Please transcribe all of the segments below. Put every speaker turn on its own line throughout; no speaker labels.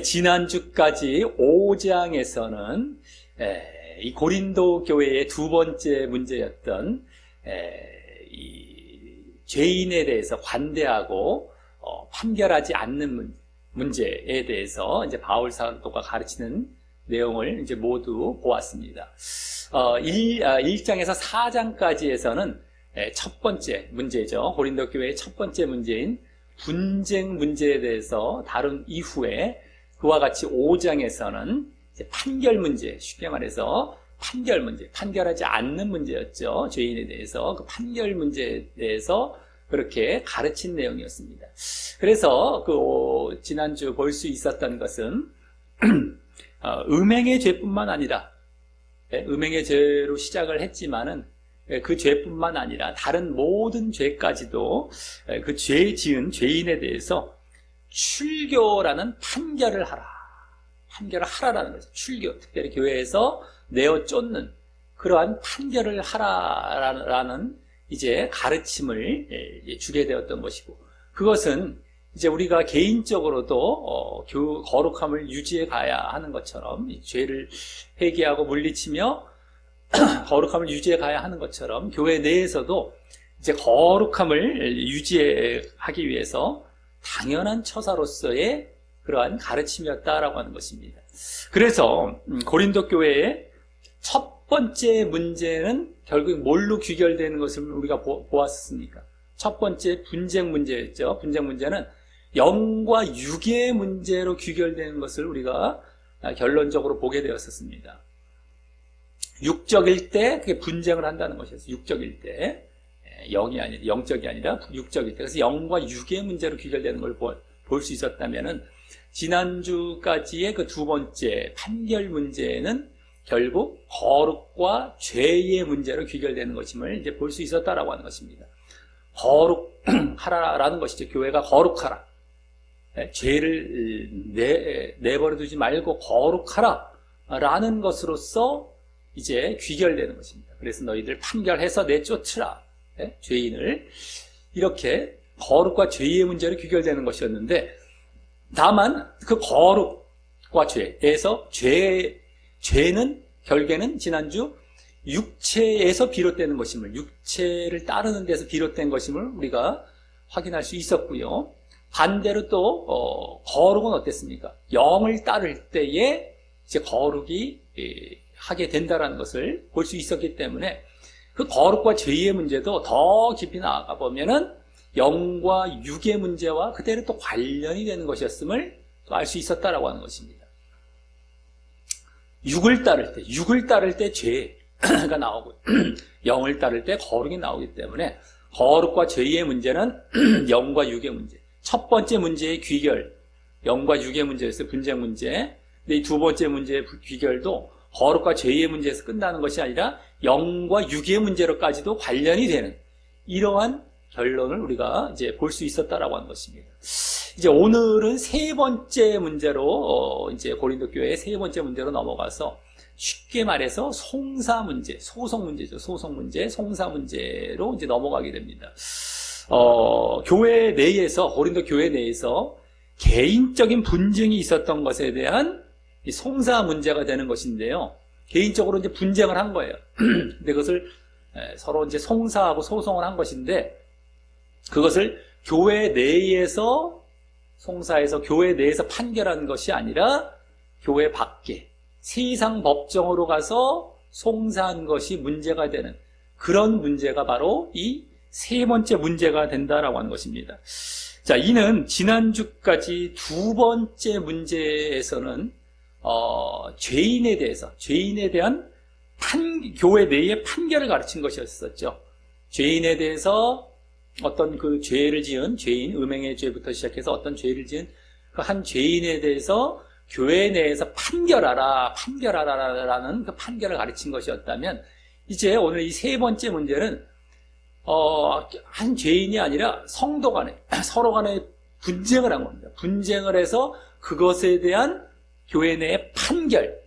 지난주까지 5장에서는 이 고린도 교회의 두 번째 문제였던 이 죄인에 대해서 관대하고 판결하지 않는 문제에 대해서 이제 바울 사도가 가르치는 내용을 이제 모두 보았습니다. 1장에서 4장까지에서는 첫 번째 문제죠. 고린도 교회의 첫 번째 문제인 분쟁 문제에 대해서 다룬 이후에 그와 같이 5장에서는 이제 판결 문제, 쉽게 말해서 판결 문제, 판결하지 않는 문제였죠. 죄인에 대해서 그 판결 문제에 대해서 그렇게 가르친 내용이었습니다. 그래서 그 지난주 볼 수 있었던 것은 음행의 죄뿐만 아니라 음행의 죄로 시작을 했지만은 그 죄뿐만 아니라 다른 모든 죄까지도 그 죄 지은 죄인에 대해서 출교라는 판결을 하라라는 거죠. 출교, 특별히 교회에서 내어 쫓는 그러한 판결을 하라라는 이제 가르침을 주게 되었던 것이고, 그것은 이제 우리가 개인적으로도 거룩함을 유지해 가야 하는 것처럼, 이 죄를 회개하고 물리치며 거룩함을 유지해 가야 하는 것처럼 교회 내에서도 이제 거룩함을 유지하기 위해서 당연한 처사로서의 그러한 가르침이었다라고 하는 것입니다. 그래서 고린도 교회의 첫 번째 문제는 결국 뭘로 귀결되는 것을 우리가 보았습니까? 첫 번째 분쟁 문제였죠. 분쟁 문제는 영과 육의 문제로 귀결되는 것을 우리가 결론적으로 보게 되었었습니다. 육적일 때 그게 분쟁을 한다는 것이었어요. 육적일 때. 영이 아니라, 영적이 아니라 육적일 때. 그래서 영과 육의 문제로 귀결되는 걸 볼 수 있었다면은 지난주까지의 그 두 번째 판결 문제는 결국 거룩과 죄의 문제로 귀결되는 것임을 이제 볼 수 있었다라고 하는 것입니다. 거룩하라라는 것이죠. 교회가 거룩하라. 죄를 내버려 두지 말고 거룩하라라는 것으로서 이제 귀결되는 것입니다. 그래서 너희들 판결해서 내쫓으라. 죄인을. 이렇게 거룩과 죄의 문제로 귀결되는 것이었는데, 다만 그 거룩과 죄에서 죄는 결국에는 지난주 육체에서 비롯되는 것임을, 육체를 따르는 데서 비롯된 것임을 우리가 확인할 수 있었고요. 반대로 또 거룩은 어땠습니까? 영을 따를 때에 이제 거룩이 하게 된다라는 것을 볼 수 있었기 때문에 그 거룩과 죄의 문제도 더 깊이 나아가 보면은 영과 육의 문제와 그대로 또 관련이 되는 것이었음을 또 알 수 있었다라고 하는 것입니다. 육을 따를 때 죄가 나오고 영을 따를 때 거룩이 나오기 때문에 거룩과 죄의 문제는 영과 육의 문제. 첫 번째 문제의 귀결, 영과 육의 문제에서 분쟁 문제. 근데 이 두 번째 문제의 귀결도 거룩과 죄의 문제에서 끝나는 것이 아니라 영과 육의 문제로까지도 관련이 되는 이러한 결론을 우리가 이제 볼 수 있었다라고 하는 것입니다. 이제 오늘은 세 번째 문제로 이제 고린도 교회의 세 번째 문제로 넘어가서 쉽게 말해서 송사 문제, 소송 문제죠. 소송 문제, 송사 문제로 이제 넘어가게 됩니다. 교회 내에서, 고린도 교회 내에서 개인적인 분쟁이 있었던 것에 대한 이 송사 문제가 되는 것인데요. 개인적으로 이제 분쟁을 한 거예요. 근데 그것을 서로 이제 송사하고 소송을 한 것인데, 그것을 교회 내에서 송사해서 교회 내에서 판결하는 것이 아니라 교회 밖에 세상 법정으로 가서 송사한 것이 문제가 되는 그런 문제가 바로 이 세 번째 문제가 된다라고 하는 것입니다. 자, 이는 지난주까지 두 번째 문제에서는 죄인에 대한 교회 내의 판결을 가르친 것이었었죠. 죄인에 대해서 어떤 그 죄를 지은 죄인, 음행의 죄부터 시작해서 어떤 죄를 지은 그 한 죄인에 대해서 교회 내에서 판결하라라는 그 판결을 가르친 것이었다면, 이제 오늘 이 세 번째 문제는 한 죄인이 아니라 성도 간에 서로 간에 분쟁을 한 겁니다. 분쟁을 해서 그것에 대한 교회 내의 판결을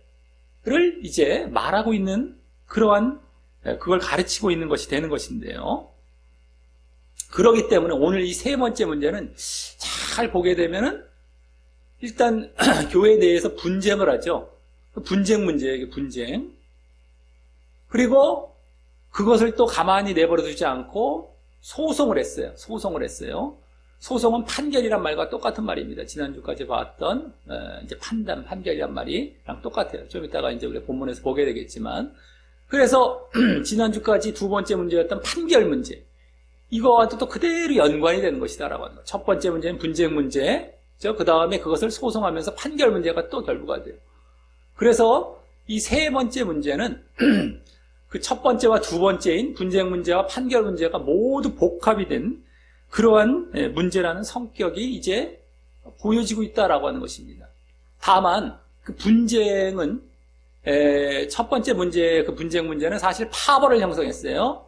이제 말하고 있는 그러한, 그걸 가르치고 있는 것이 되는 것인데요. 그렇기 때문에 오늘 이 세 번째 문제는 잘 보게 되면은 일단 교회 내에서 분쟁을 하죠. 분쟁 문제예요, 이게 분쟁. 그리고 그것을 또 가만히 내버려 두지 않고 소송을 했어요. 소송은 판결이란 말과 똑같은 말입니다. 지난주까지 봤던 이제 판결이란 말이랑 똑같아요. 좀 이따가 이제 우리 본문에서 보게 되겠지만, 그래서 지난주까지 두 번째 문제였던 판결 문제, 이거와도 또 그대로 연관이 되는 것이다라고 하는 거예요. 첫 번째 문제는 분쟁 문제죠. 그 다음에 그것을 소송하면서 판결 문제가 또 결부가 돼요. 그래서 이 세 번째 문제는 그 첫 번째와 두 번째인 분쟁 문제와 판결 문제가 모두 복합이 된 그러한 문제라는 성격이 이제 보여지고 있다라고 하는 것입니다. 다만 그 분쟁은 첫 번째 문제, 그 분쟁 문제는 사실 파벌을 형성했어요.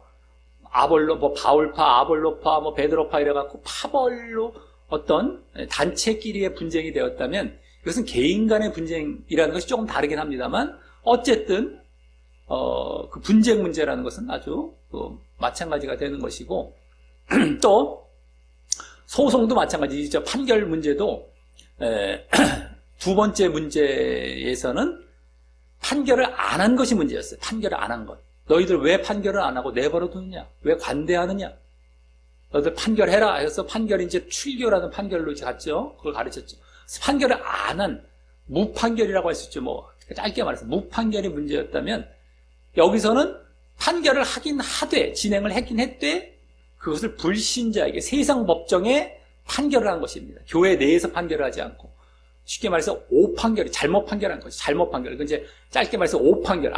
바울파, 아볼로파, 베드로파 이래갖고 파벌로 어떤 단체끼리의 분쟁이 되었다면, 이것은 개인 간의 분쟁이라는 것이 조금 다르긴 합니다만, 어쨌든 그 분쟁 문제라는 것은 아주 마찬가지가 되는 것이고, 또 소송도 마찬가지죠. 판결 문제도 두 번째 문제에서는 판결을 안 한 것이 문제였어요. 판결을 안 한 것. 너희들 왜 판결을 안 하고 내버려 두느냐? 왜 관대하느냐? 너희들 판결해라 해서 판결이 이제 출교라는 판결로 이제 갔죠. 그걸 가르쳤죠. 판결을 안 한 무판결이라고 할 수 있죠. 짧게 말해서 무판결이 문제였다면, 여기서는 판결을 하긴 하되, 진행을 했긴 했되, 그것을 불신자에게 세상 법정에 판결을 한 것입니다. 교회 내에서 판결을 하지 않고, 쉽게 말해서 오판결이 잘못 판결한 것이 잘못 판결. 이건 이제 짧게 말해서 오판결.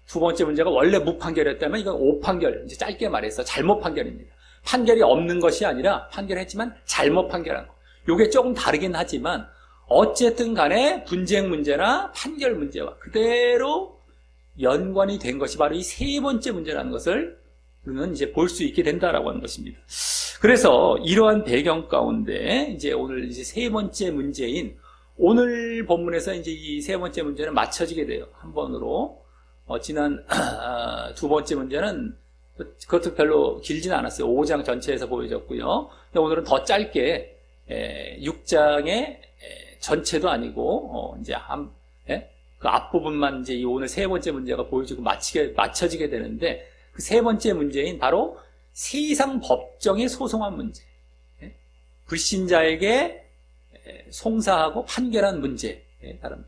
두 번째 문제가 원래 무판결이었다면 이건 오판결. 이제 짧게 말해서 잘못 판결입니다. 판결이 없는 것이 아니라 판결했지만 잘못 판결한 거. 요게 조금 다르긴 하지만 어쨌든 간에 분쟁 문제나 판결 문제와 그대로 연관이 된 것이 바로 이 세 번째 문제라는 것을 우리는 이제 볼 수 있게 된다라고 하는 것입니다. 그래서 이러한 배경 가운데 이제 오늘 이제 세 번째 문제인, 오늘 본문에서 이제 이 세 번째 문제는 맞춰지게 돼요. 한 번으로. 지난 두 번째 문제는 그것도 별로 길지는 않았어요. 5장 전체에서 보여졌고요. 오늘은 더 짧게 6장의 전체도 아니고 이제 그 앞부분만 이제 이 오늘 세 번째 문제가 보여지고 맞춰지게 되는데, 그 세 번째 문제인 바로 세상 법정에 소송한 문제, 불신자에게 송사하고 판결한 문제, 다른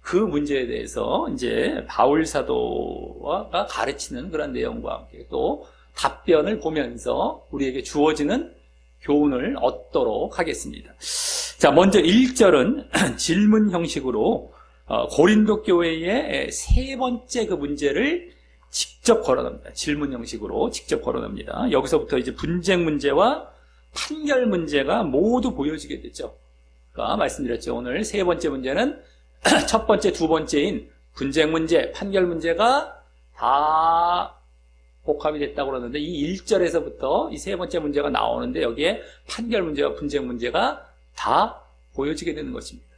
그 문제에 대해서 이제 바울 사도가 가르치는 그런 내용과 함께 또 답변을 보면서 우리에게 주어지는 교훈을 얻도록 하겠습니다. 자, 먼저 1절은 질문 형식으로 고린도 교회의 세 번째 그 문제를 직접 거론합니다. 질문 형식으로 직접 거론합니다. 여기서부터 이제 분쟁 문제와 판결 문제가 모두 보여지게 되죠. 그러니까 말씀드렸죠. 오늘 세 번째 문제는 첫 번째, 두 번째인 분쟁 문제, 판결 문제가 다 복합이 됐다고 그러는데, 이 1절에서부터 이 세 번째 문제가 나오는데, 여기에 판결 문제와 분쟁 문제가 다 보여지게 되는 것입니다.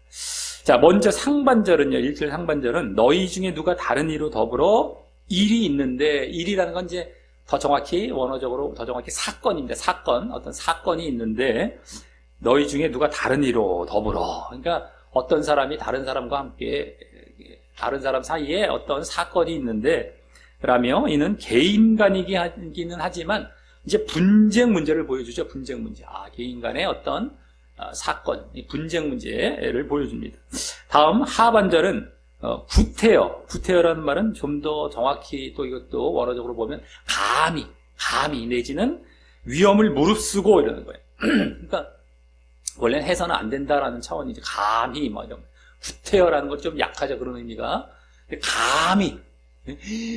자, 먼저 상반절은요, 1절 상반절은 너희 중에 누가 다른 이로 더불어 일이 있는데, 일이라는 건 이제 더 정확히, 원어적으로 더 정확히 사건입니다. 어떤 사건이 있는데, 너희 중에 누가 다른 이로 더불어. 그러니까 어떤 사람이 다른 사람과 함께, 다른 사람 사이에 어떤 사건이 있는데, 라며 이는 개인 간이기는 하지만 이제 분쟁 문제를 보여주죠. 분쟁 문제. 개인 간의 어떤 사건, 분쟁 문제를 보여줍니다. 다음 하반절은 구태여라는 말은 좀 더 정확히 또 이것도 원어적으로 보면 감히 내지는 위험을 무릅쓰고 이러는 거예요. 그러니까 원래는 해서는 안 된다라는 차원이지. 감히 이런 구태여라는 건 좀 약하죠. 그런 의미가. 감히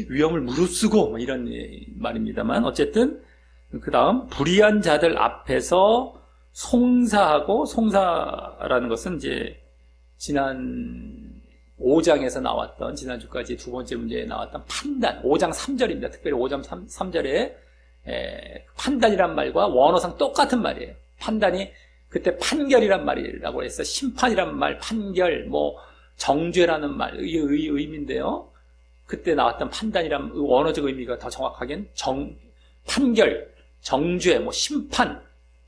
위험을 무릅쓰고 이런 말입니다만, 어쨌든 그 다음 불의한 자들 앞에서 송사라는 것은 이제 지난 5장에서 나왔던, 지난주까지 두 번째 문제에 나왔던 판단, 5장 3절입니다. 특별히 5장 3절에 판단이란 말과 원어상 똑같은 말이에요. 판단이 그때 판결이란 말이라고 해서 심판이란 말, 판결, 정죄라는 말, 의미인데요. 그때 나왔던 판단이란 원어적 의미가 더 정확하게는 판결, 정죄, 심판,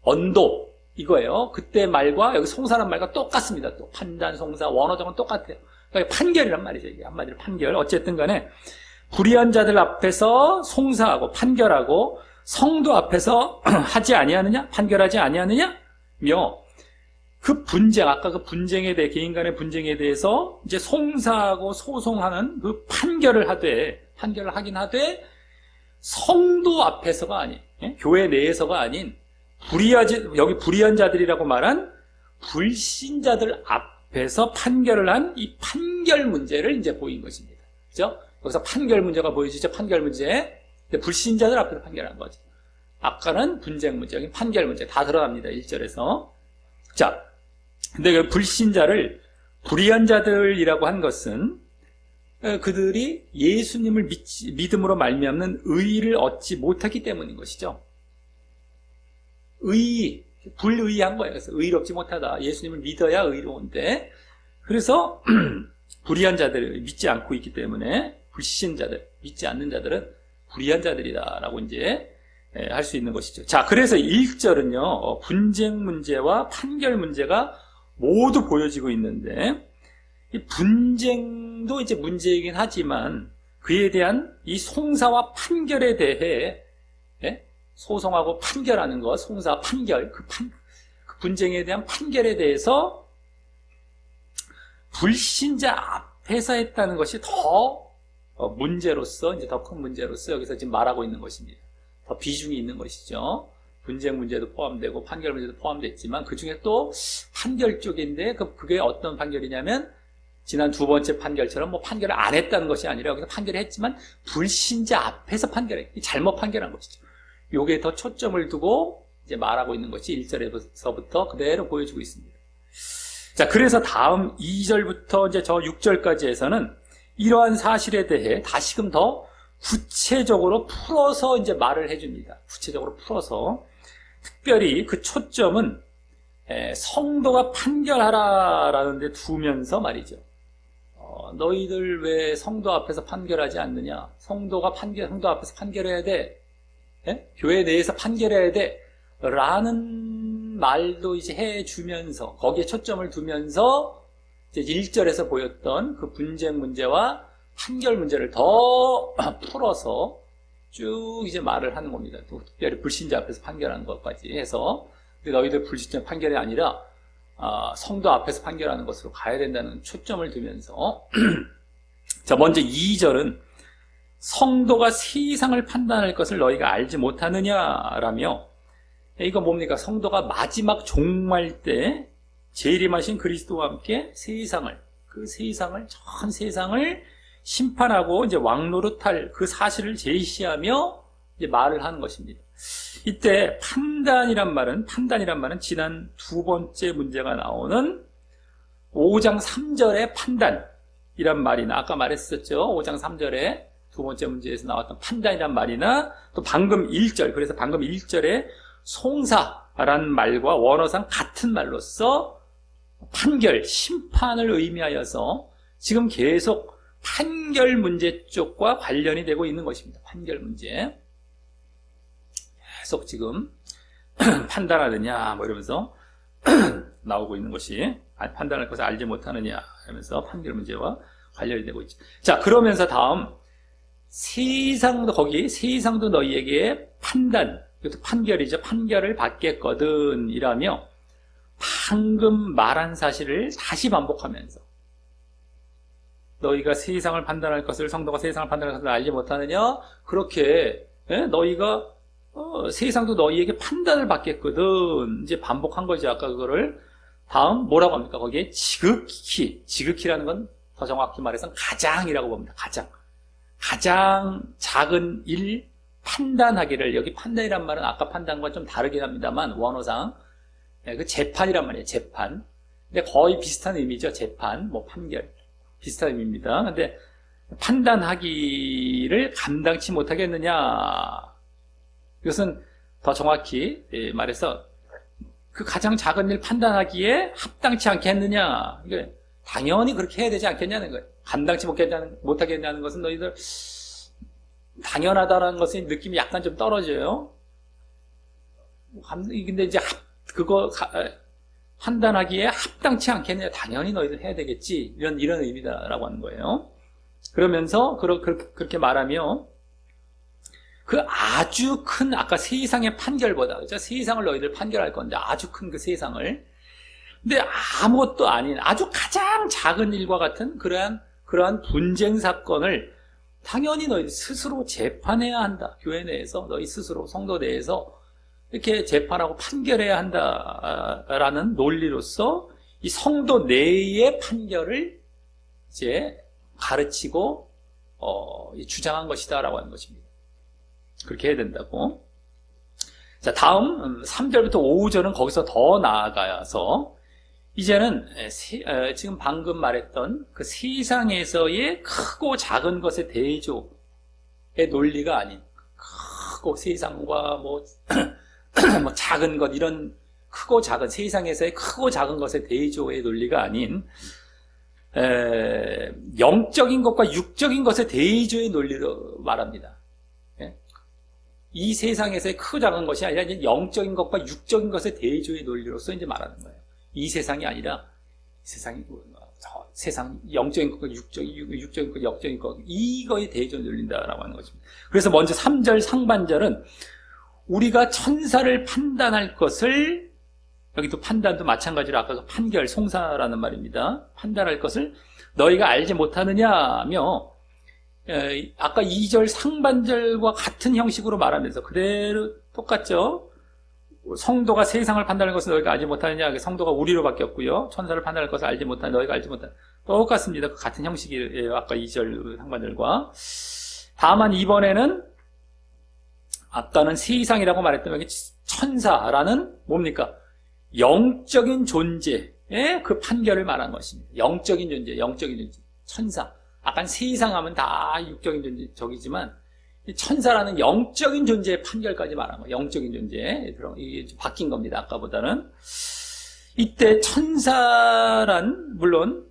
언도, 이거예요. 그때 말과 여기 송사란 말과 똑같습니다. 또 판단, 송사, 원어적은 똑같아요. 그러니까 판결이란 말이죠. 이게 한마디로 판결. 어쨌든 간에 불의한 자들 앞에서 송사하고 판결하고 성도 앞에서 하지 아니하느냐? 판결하지 아니하느냐? 그 분쟁, 아까 그 분쟁에 대해, 개인 간의 분쟁에 대해서 이제 송사하고 소송하는 그 판결을 하긴 하되, 성도 앞에서가 아닌, 교회 내에서가 아닌, 여기 불의한 자들이라고 말한 불신자들 앞에서 판결을 한 이 판결 문제를 이제 보인 것입니다. 그죠? 여기서 판결 문제가 보여지죠? 판결 문제. 불신자들 앞에서 판결한 거죠. 아까는 분쟁 문제, 여기 판결 문제 다 드러납니다. 1절에서. 자, 근데 그 불신자를 불의한 자들이라고 한 것은 그들이 예수님을 믿음으로 말미암는 의의를 얻지 못했기 때문인 것이죠. 불의한 거예요. 그래서 의롭지 못하다. 예수님을 믿어야 의로운데, 그래서 불의한 자들을 믿지 않고 있기 때문에 불신자들, 믿지 않는 자들은 불의한 자들이다라고 이제 할 수 있는 것이죠. 자, 그래서 1절은요, 분쟁 문제와 판결 문제가 모두 보여지고 있는데, 이 분쟁도 이제 문제이긴 하지만 그에 대한 이 송사와 판결에 대해 소송하고 판결하는 것, 송사, 판결, 그 분쟁에 대한 판결에 대해서 불신자 앞에서 했다는 것이 더 문제로서, 이제 더 큰 문제로서 여기서 지금 말하고 있는 것입니다. 더 비중이 있는 것이죠. 분쟁 문제도 포함되고 판결 문제도 포함됐지만 그 중에 또 판결 쪽인데 그게 어떤 판결이냐면 지난 두 번째 판결처럼 뭐 판결을 안 했다는 것이 아니라 여기서 판결을 했지만 불신자 앞에서 잘못 판결한 것이죠. 요게 더 초점을 두고 이제 말하고 있는 것이 1절에서부터 그대로 보여주고 있습니다. 자, 그래서 다음 2절부터 이제 저 6절까지에서는 이러한 사실에 대해 다시금 더 구체적으로 풀어서 이제 말을 해줍니다. 구체적으로 풀어서. 특별히 그 초점은 성도가 판결하라라는 데 두면서 말이죠. 너희들 왜 성도 앞에서 판결하지 않느냐? 성도 앞에서 판결해야 돼. 교회 내에서 판결해야 돼. 라는 말도 이제 해주면서, 거기에 초점을 두면서, 이제 1절에서 보였던 그 분쟁 문제와 판결 문제를 더 풀어서 쭉 이제 말을 하는 겁니다. 또 특별히 불신자 앞에서 판결하는 것까지 해서, 너희들 불신자 판결이 아니라, 성도 앞에서 판결하는 것으로 가야 된다는 초점을 두면서, 자, 먼저 2절은 성도가 세상을 판단할 것을 너희가 알지 못하느냐라며, 이거 뭡니까? 성도가 마지막 종말 때 재림하신 그리스도와 함께 전 세상을 심판하고 이제 왕노릇할 그 사실을 제시하며 이제 말을 하는 것입니다. 이때 판단이란 말은 지난 두 번째 문제가 나오는 5장 3절의 판단이란 말이나, 아까 말했었죠. 5장 3절에 두 번째 문제에서 나왔던 판단이란 말이나, 또 방금 1절, 그래서 방금 1절에 송사라는 말과 원어상 같은 말로써 판결, 심판을 의미하여서 지금 계속 판결 문제 쪽과 관련이 되고 있는 것입니다. 판결 문제. 계속 지금 판단하느냐 뭐 이러면서 나오고 있는 것이, 판단할 것을 알지 못하느냐 하면서 판결 문제와 관련이 되고 있죠. 자, 그러면서 다음 세상도 너희에게 이것도 판결이죠. 판결을 받겠거든 이라며 방금 말한 사실을 다시 반복하면서, 너희가 세상을 판단할 것을, 성도가 세상을 판단할 것을 알지 못하느냐? 그렇게 너희가 세상도 너희에게 판단을 받겠거든 이제 반복한 거죠. 아까 그거를. 다음 뭐라고 합니까? 거기에 지극히라는 건 더 정확히 말해서 가장이라고 봅니다. 가장 작은 일 판단하기를, 여기 판단이란 말은 아까 판단과 좀 다르긴 합니다만 원어상 그 재판이란 말이에요. 재판. 근데 거의 비슷한 의미죠. 재판, 뭐 판결 비슷한 의미입니다. 근데 판단하기를 감당치 못하겠느냐? 이것은 더 정확히 말해서 그 가장 작은 일 판단하기에 합당치 않겠느냐? 이게 당연히 그렇게 해야 되지 않겠냐는 거예요. 감당치 못하겠냐는 것은 너희들 당연하다는 것의 느낌이 약간 좀 떨어져요. 근데 이제 그거 판단하기에 합당치 않겠냐? 당연히 너희들 해야 되겠지. 이런 의미다라고 하는 거예요. 그러면서 그렇게 말하며 그 아주 큰 아까 세상의 판결보다 그죠? 세상을 너희들 판결할 건데 아주 큰 그 세상을 근데 아무것도 아닌 아주 가장 작은 일과 같은 그러한 분쟁 사건을 당연히 너희 스스로 재판해야 한다. 교회 내에서 너희 스스로 성도 내에서 이렇게 재판하고 판결해야 한다라는 논리로서 이 성도 내의 판결을 이제 가르치고 주장한 것이다라고 하는 것입니다. 그렇게 해야 된다고. 자, 다음 3절부터 5절은 거기서 더 나아가서 이제는 지금 방금 말했던 그 세상에서의 크고 작은 것의 대조의 논리가 아닌 크고 세상과 뭐 작은 것 이런 크고 작은 세상에서의 크고 작은 것의 대조의 논리가 아닌 영적인 것과 육적인 것의 대조의 논리로 말합니다. 이 세상에서의 크고 작은 것이 아니라 이제 영적인 것과 육적인 것의 대조의 논리로서 이제 말하는 거예요. 이 세상이 아니라 세상 영적인 것과 육적인 것, 영적인 것 이거에 대조를 논린다라고 하는 것입니다. 그래서 먼저 3절 상반절은 우리가 천사를 판단할 것을 여기도 판단도 마찬가지로 아까 그 판결 송사라는 말입니다. 판단할 것을 너희가 알지 못하느냐며 아까 2절 상반절과 같은 형식으로 말하면서 그대로 똑같죠. 성도가 세상을 판단할 것을 너희가 알지 못하느냐. 성도가 우리로 바뀌었고요. 천사를 판단할 것을 알지 못하느냐. 너희가 알지 못하느냐. 똑같습니다. 같은 형식이에요. 아까 2절 상반절과. 다만 이번에는 아까는 세상이라고 말했던 여기 천사라는 뭡니까? 영적인 존재의 그 판결을 말한 것입니다. 영적인 존재. 천사. 아까 세상 하면 다 육적인 존재, 저기지만 천사라는 영적인 존재의 판결까지 말한 거예요. 영적인 존재. 이게 바뀐 겁니다. 아까보다는. 이때 천사란 물론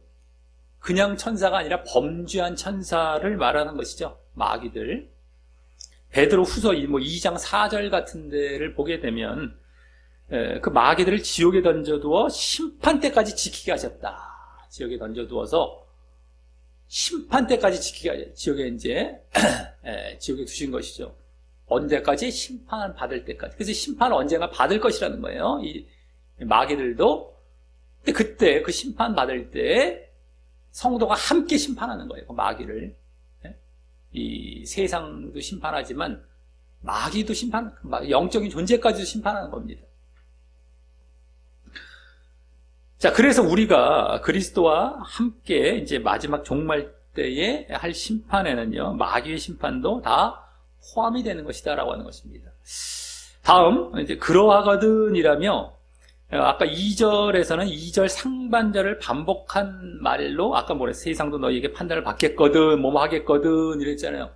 그냥 천사가 아니라 범죄한 천사를 말하는 것이죠. 마귀들. 베드로 후서 2장 4절 같은 데를 보게 되면 그 마귀들을 지옥에 던져두어 심판 때까지 지키게 하셨다. 지옥에 던져두어서 심판 때까지 지키게 지옥에 이제 지옥에 두신 것이죠. 언제까지? 심판 받을 때까지. 그래서 심판을 언젠가 받을 것이라는 거예요. 이 마귀들도. 근데 그때 그 심판 받을 때 성도가 함께 심판하는 거예요. 그 마귀를. 이 세상도 심판하지만 마귀도 영적인 존재까지도 심판하는 겁니다. 자, 그래서 우리가 그리스도와 함께 이제 마지막 종말 때에 할 심판에는요, 마귀의 심판도 다 포함이 되는 것이다라고 하는 것입니다. 다음, 이제 그러하거든이라며, 아까 2절에서는 2절 상반절을 반복한 말로, 아까 세상도 너희에게 판단을 받겠거든, 뭐뭐 하겠거든, 이랬잖아요.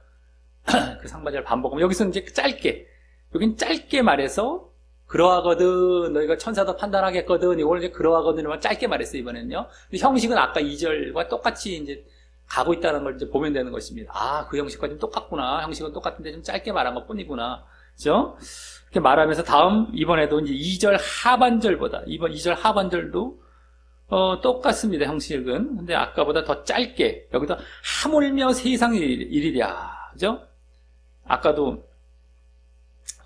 그 상반절을 반복하면, 여기서 이제 짧게, 여긴 짧게 말해서, 그러하거든, 너희가 천사도 판단하겠거든, 이걸 이제 그러하거든을 짧게 말했어요, 이번에는요. 형식은 아까 2절과 똑같이 이제 가고 있다는 걸 이제 보면 되는 것입니다. 아, 그 형식과 좀 똑같구나. 형식은 똑같은데 좀 짧게 말한 것 뿐이구나. 그죠? 이렇게 말하면서 이번에도 이제 2절 하반절보다, 2절 하반절도, 똑같습니다, 형식은. 근데 아까보다 더 짧게, 여기다 하물며 세상의 일이랴. 그죠? 아까도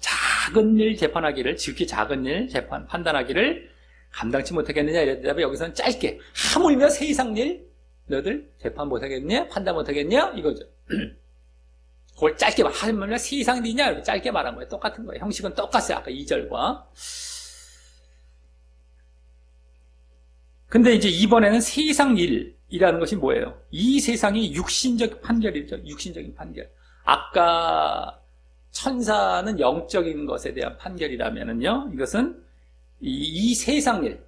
작은 일 재판하기를, 지극히 작은 일 판단하기를 감당치 못하겠느냐 이랬다면 여기서는 짧게 하물며 세상 일 너희들 재판 못하겠냐? 판단 못하겠냐? 이거죠. 그걸 짧게 하물며 세상 일이냐? 이렇게 짧게 말한 거예요. 똑같은 거예요. 형식은 똑같아요. 아까 2절과. 근데 이제 이번에는 세상 일이라는 것이 뭐예요? 이 세상이 육신적 판결이죠. 육신적인 판결. 아까 천사는 영적인 것에 대한 판결이라면은요, 이것은 이 세상 일,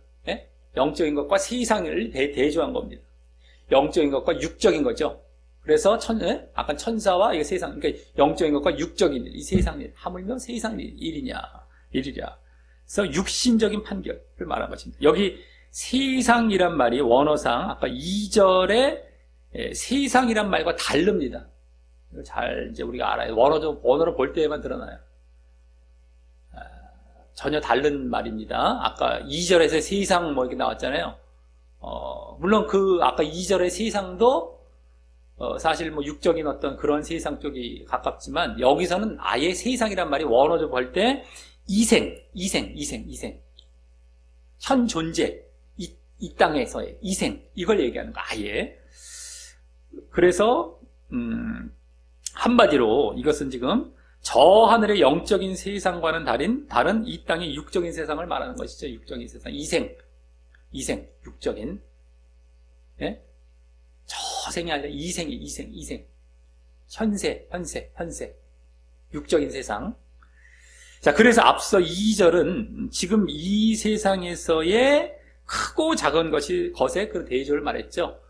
영적인 것과 세상 일을 대조한 겁니다. 영적인 것과 육적인 거죠. 그래서 아까 천사와 이게 세상, 그러니까 영적인 것과 육적인 일, 이 세상 일, 하물며 세상 일이랴. 그래서 육신적인 판결을 말한 것입니다. 여기 세상이란 말이 원어상 아까 2절에 세상이란 말과 다릅니다. 잘 이제 우리가 알아요. 원어로 볼 때에만 드러나요. 전혀 다른 말입니다. 아까 2절에서 세상 뭐 이렇게 나왔잖아요. 물론 아까 2절의 세상도 사실 뭐 육적인 어떤 그런 세상 쪽이 가깝지만 여기서는 아예 세상이란 말이 원어적으로 볼 때 이생. 현 존재, 이 땅에서의 이생, 이걸 얘기하는 거, 아예. 그래서, 한마디로 이것은 지금 저 하늘의 영적인 세상과는 다른 이 땅의 육적인 세상을 말하는 것이죠. 육적인 세상. 이생, 육적인. 예? 저 생이 아니라 이생. 현세. 육적인 세상. 자, 그래서 앞서 2절은 지금 이 세상에서의 크고 작은 것의 그 대조를 말했죠.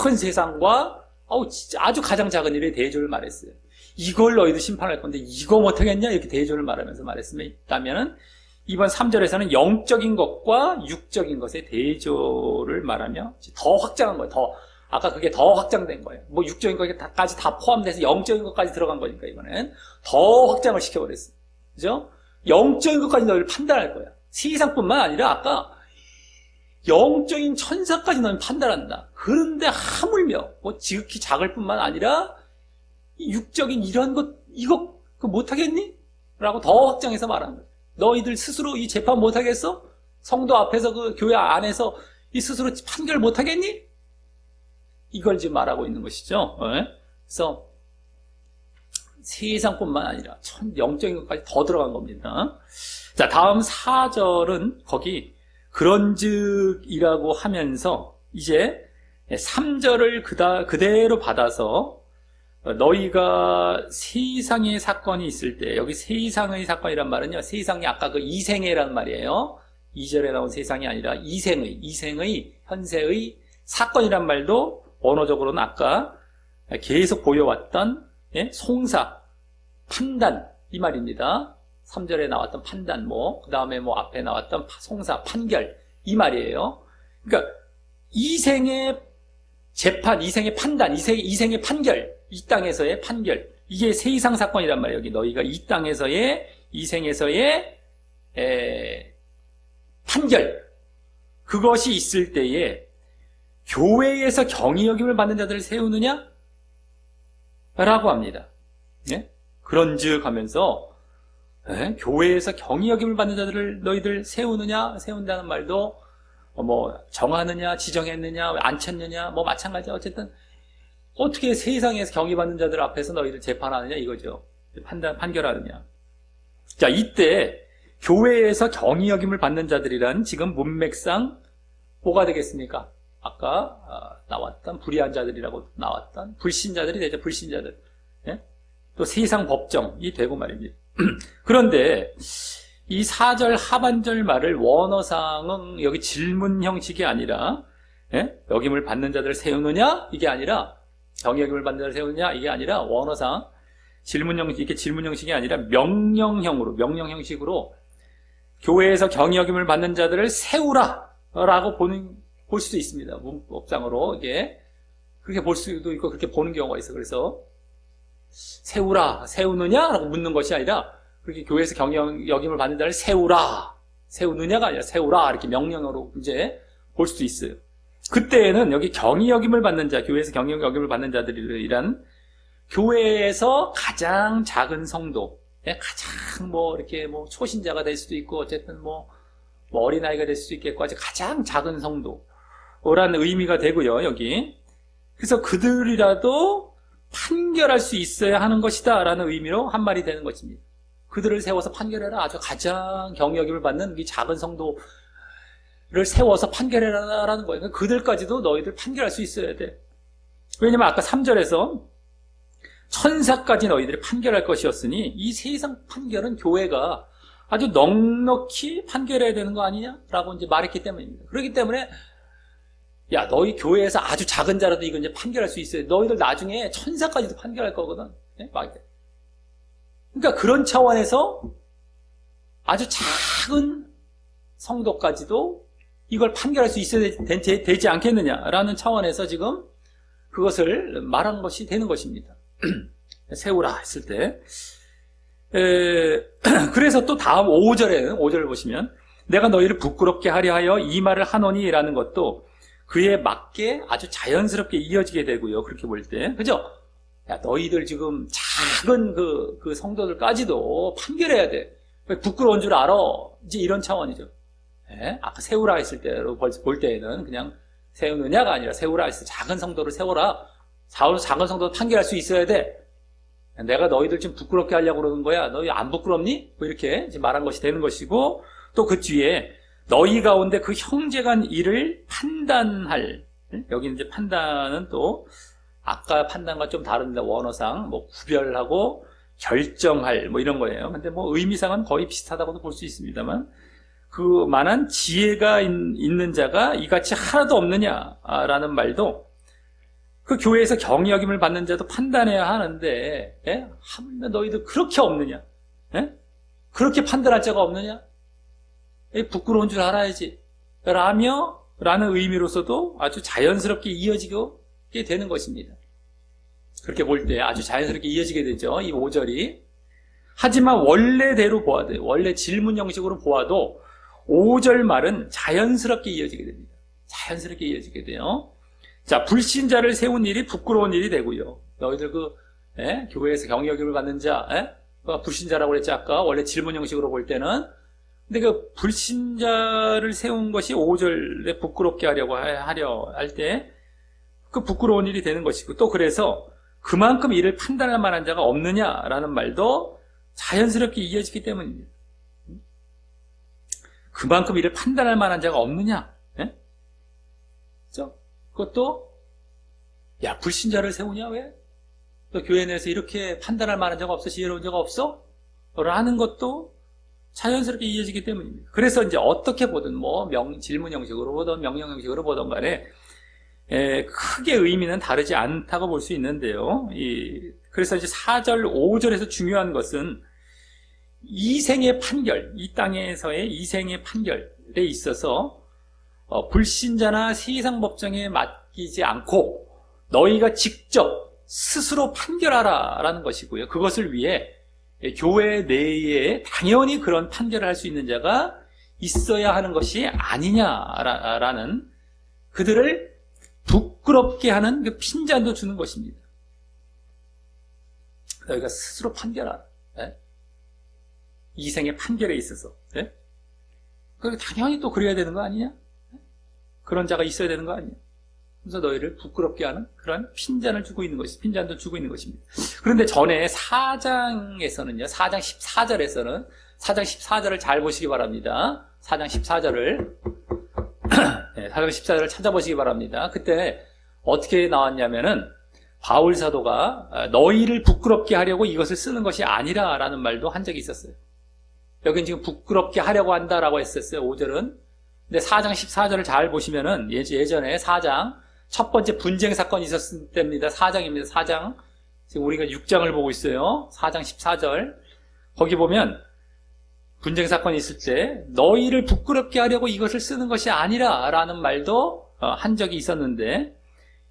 큰 세상과 진짜 아주 가장 작은 일의 대조를 말했어요. 이걸 너희도 심판할 건데 이거 못하겠냐? 이렇게 대조를 말하면서 말했으면 이번 3절에서는 영적인 것과 육적인 것의 대조를 말하며 더 확장한 거예요. 아까 그게 더 확장된 거예요. 뭐 육적인 것까지 다 포함돼서 영적인 것까지 들어간 거니까 이번엔 더 확장을 시켜버렸어요. 그죠? 영적인 것까지 너희를 판단할 거야. 세상뿐만 아니라 아까 영적인 천사까지 너희는 판단한다. 그런데 하물며 뭐 지극히 작을 뿐만 아니라 육적인 이런 것 이거 못하겠니? 라고 더 확장해서 말하는 거야. 너희들 스스로 이 재판 못하겠어? 성도 앞에서 그 교회 안에서 이 스스로 판결 못하겠니? 이걸 지금 말하고 있는 것이죠. 그래서 세상뿐만 아니라 영적인 것까지 더 들어간 겁니다. 자, 다음 4절은 거기 그런즉이라고 하면서 이제 3절을 그대로 받아서 너희가 세상의 사건이 있을 때, 여기 세상의 사건이란 말은요, 세상이 아까 그 이생애란 말이에요. 2절에 나온 세상이 아니라 이생의 현세의 사건이란 말도 언어적으로는 아까 계속 보여왔던 송사, 판단 이 말입니다. 3절에 나왔던 판단, 그 다음에 앞에 나왔던 송사, 판결 이 말이에요. 그러니까 이생의 재판, 이생의 판단, 이생의 판결, 이 땅에서의 판결, 이게 세상 사건이란 말이에요. 여기 너희가 이 땅에서의 이생에서의 판결, 그것이 있을 때에 교회에서 경위 여김을 받는 자들을 세우느냐? 라고 합니다. 그런즉 하면서 교회에서 경위 여김을 받는 자들을 너희들 세운다는 말도 정하느냐, 지정했느냐, 앉혔느냐, 마찬가지야. 어쨌든 어떻게 세상에서 경위 받는 자들 앞에서 너희들 재판하느냐 이거죠. 판결하느냐. 자, 이때 교회에서 경위 여김을 받는 자들이란 지금 문맥상 뭐가 되겠습니까? 아까 나왔던 불의한 자들이라고 나왔던 불신자들이 되죠. 불신자들. 또 세상 법정이 되고 말입니다. 그런데 이 4절 하반절 말을 원어상은 여기 질문 형식이 아니라 여김을 받는 자들을 세우느냐? 이게 아니라 경위 여김을 받는 자들을 세우느냐? 이게 아니라 원어상 이게 질문 형식이 아니라 명령 형식으로 교회에서 경위 여김을 받는 자들을 세우라 라고 볼 수도 있습니다. 문법상으로 이게 그렇게 볼 수도 있고 그렇게 보는 경우가 있어. 그래서 세우느냐? 라고 묻는 것이 아니라 그렇게 교회에서 경위 여김을 받는 자를 세우느냐가 아니라 세우라 이렇게 명령으로 이제 볼 수도 있어요. 그때에는 여기 경위 여김을 받는 자, 교회에서 경위 여김을 받는 자들이란 교회에서 가장 작은 성도, 가장 이렇게 초신자가 될 수도 있고 어쨌든 어린아이가 될 수도 있겠고 아주 가장 작은 성도라는 의미가 되고요, 여기. 그래서 그들이라도 판결할 수 있어야 하는 것이다 라는 의미로 한 말이 되는 것입니다. 그들을 세워서 판결해라. 아주 가장 경위 여김을 받는 이 작은 성도를 세워서 판결해라 라는 거예요. 그러니까 그들까지도 너희들 판결할 수 있어야 돼. 왜냐면 아까 3절에서 천사까지 너희들이 판결할 것이었으니 이 세상 판결은 교회가 아주 넉넉히 판결해야 되는 거 아니냐라고 이제 말했기 때문입니다. 그렇기 때문에 야, 너희 교회에서 아주 작은 자라도 이거 이제 판결할 수 있어요. 너희들 나중에 천사까지도 판결할 거거든. 그러니까 그런 차원에서 아주 작은 성도까지도 이걸 판결할 수 있어야 되지 않겠느냐라는 차원에서 지금 그것을 말한 것이 되는 것입니다. 세우라 했을 때. 그래서 또 다음 5절을 보시면 내가 너희를 부끄럽게 하려 하여 이 말을 하노니 라는 것도 그에 맞게 아주 자연스럽게 이어지게 되고요. 그렇게 볼 때. 그죠? 야, 너희들 지금 작은 그 성도들까지도 판결해야 돼. 부끄러운 줄 알아. 이제 이런 차원이죠. 예? 아까 세우라 했을 때로 볼 때에는 그냥 세우느냐가 아니라 세우라 했을 때 작은 성도를 세워라. 작은 성도를 판결할 수 있어야 돼. 내가 너희들 지금 부끄럽게 하려고 그러는 거야. 너희 안 부끄럽니? 뭐 이렇게 말한 것이 되는 것이고, 또 그 뒤에 너희 가운데 그 형제간 일을 판단할, 여기 이제 판단은 또 아까 판단과 좀 다릅니다. 원어상 뭐 구별하고 결정할 뭐 이런 거예요. 근데 뭐 의미상은 거의 비슷하다고도 볼 수 있습니다만, 그 만한 지혜가 있는 자가 이같이 하나도 없느냐라는 말도 그 교회에서 경의 여김을 받는 자도 판단해야 하는데, 예? 너희들 그렇게 없느냐? 예? 그렇게 판단할 자가 없느냐? 부끄러운 줄 알아야지. 라는 의미로서도 아주 자연스럽게 이어지게 되는 것입니다. 그렇게 볼 때 아주 자연스럽게 이어지게 되죠. 이 5절이. 하지만 원래대로 보아도, 원래 질문 형식으로 보아도 5절 말은 자연스럽게 이어지게 됩니다. 자연스럽게 이어지게 돼요. 자, 불신자를 세운 일이 부끄러운 일이 되고요. 너희들 교회에서 경의 여김을 받는 자, 불신자라고 그랬지, 아까. 원래 질문 형식으로 볼 때는. 근데 그 불신자를 세운 것이 5절에 부끄럽게 하려 할 때, 그 부끄러운 일이 되는 것이고, 또 그래서 그만큼 이를 판단할 만한 자가 없느냐라는 말도 자연스럽게 이어지기 때문입니다. 그만큼 이를 판단할 만한 자가 없느냐? 그렇죠? 그것도, 야, 불신자를 세우냐, 왜? 또 교회 내에서 이렇게 판단할 만한 자가 없어? 지혜로운 자가 없어? 라는 것도 자연스럽게 이어지기 때문입니다. 그래서 이제 어떻게 보든 질문 형식으로 보든 명령 형식으로 보든 간에, 크게 의미는 다르지 않다고 볼 수 있는데요. 그래서 이제 4절, 5절에서 중요한 것은 이생의 판결, 이 땅에서의 이생의 판결에 있어서 불신자나 세상 법정에 맡기지 않고 너희가 직접 스스로 판결하라 라는 것이고요. 그것을 위해 교회 내에 당연히 그런 판결을 할 수 있는 자가 있어야 하는 것이 아니냐라는, 그들을 부끄럽게 하는 그 핀잔도 주는 것입니다. 너희가 스스로 판결하라. 이생의 판결에 있어서. 당연히 또 그래야 되는 거 아니냐? 그런 자가 있어야 되는 거 아니냐? 그래서 너희를 부끄럽게 하는 그런 핀잔도 주고 있는 것입니다. 그런데 전에 4장에서는요, 4장 14절에서는, 4장 14절을 잘 보시기 바랍니다. 4장 14절을, 4장 14절을 찾아보시기 바랍니다. 그때 어떻게 나왔냐면은, 바울 사도가 너희를 부끄럽게 하려고 이것을 쓰는 것이 아니라 라는 말도 한 적이 있었어요. 여긴 지금 부끄럽게 하려고 한다라고 했었어요, 5절은. 근데 4장 14절을 잘 보시면은, 예전에 4장, 첫 번째 분쟁 사건이 있었을 때입니다. 4장입니다. 4장. 지금 우리가 6장을 보고 있어요. 4장 14절. 거기 보면, 분쟁 사건이 있을 때, 너희를 부끄럽게 하려고 이것을 쓰는 것이 아니라 라는 말도 한 적이 있었는데,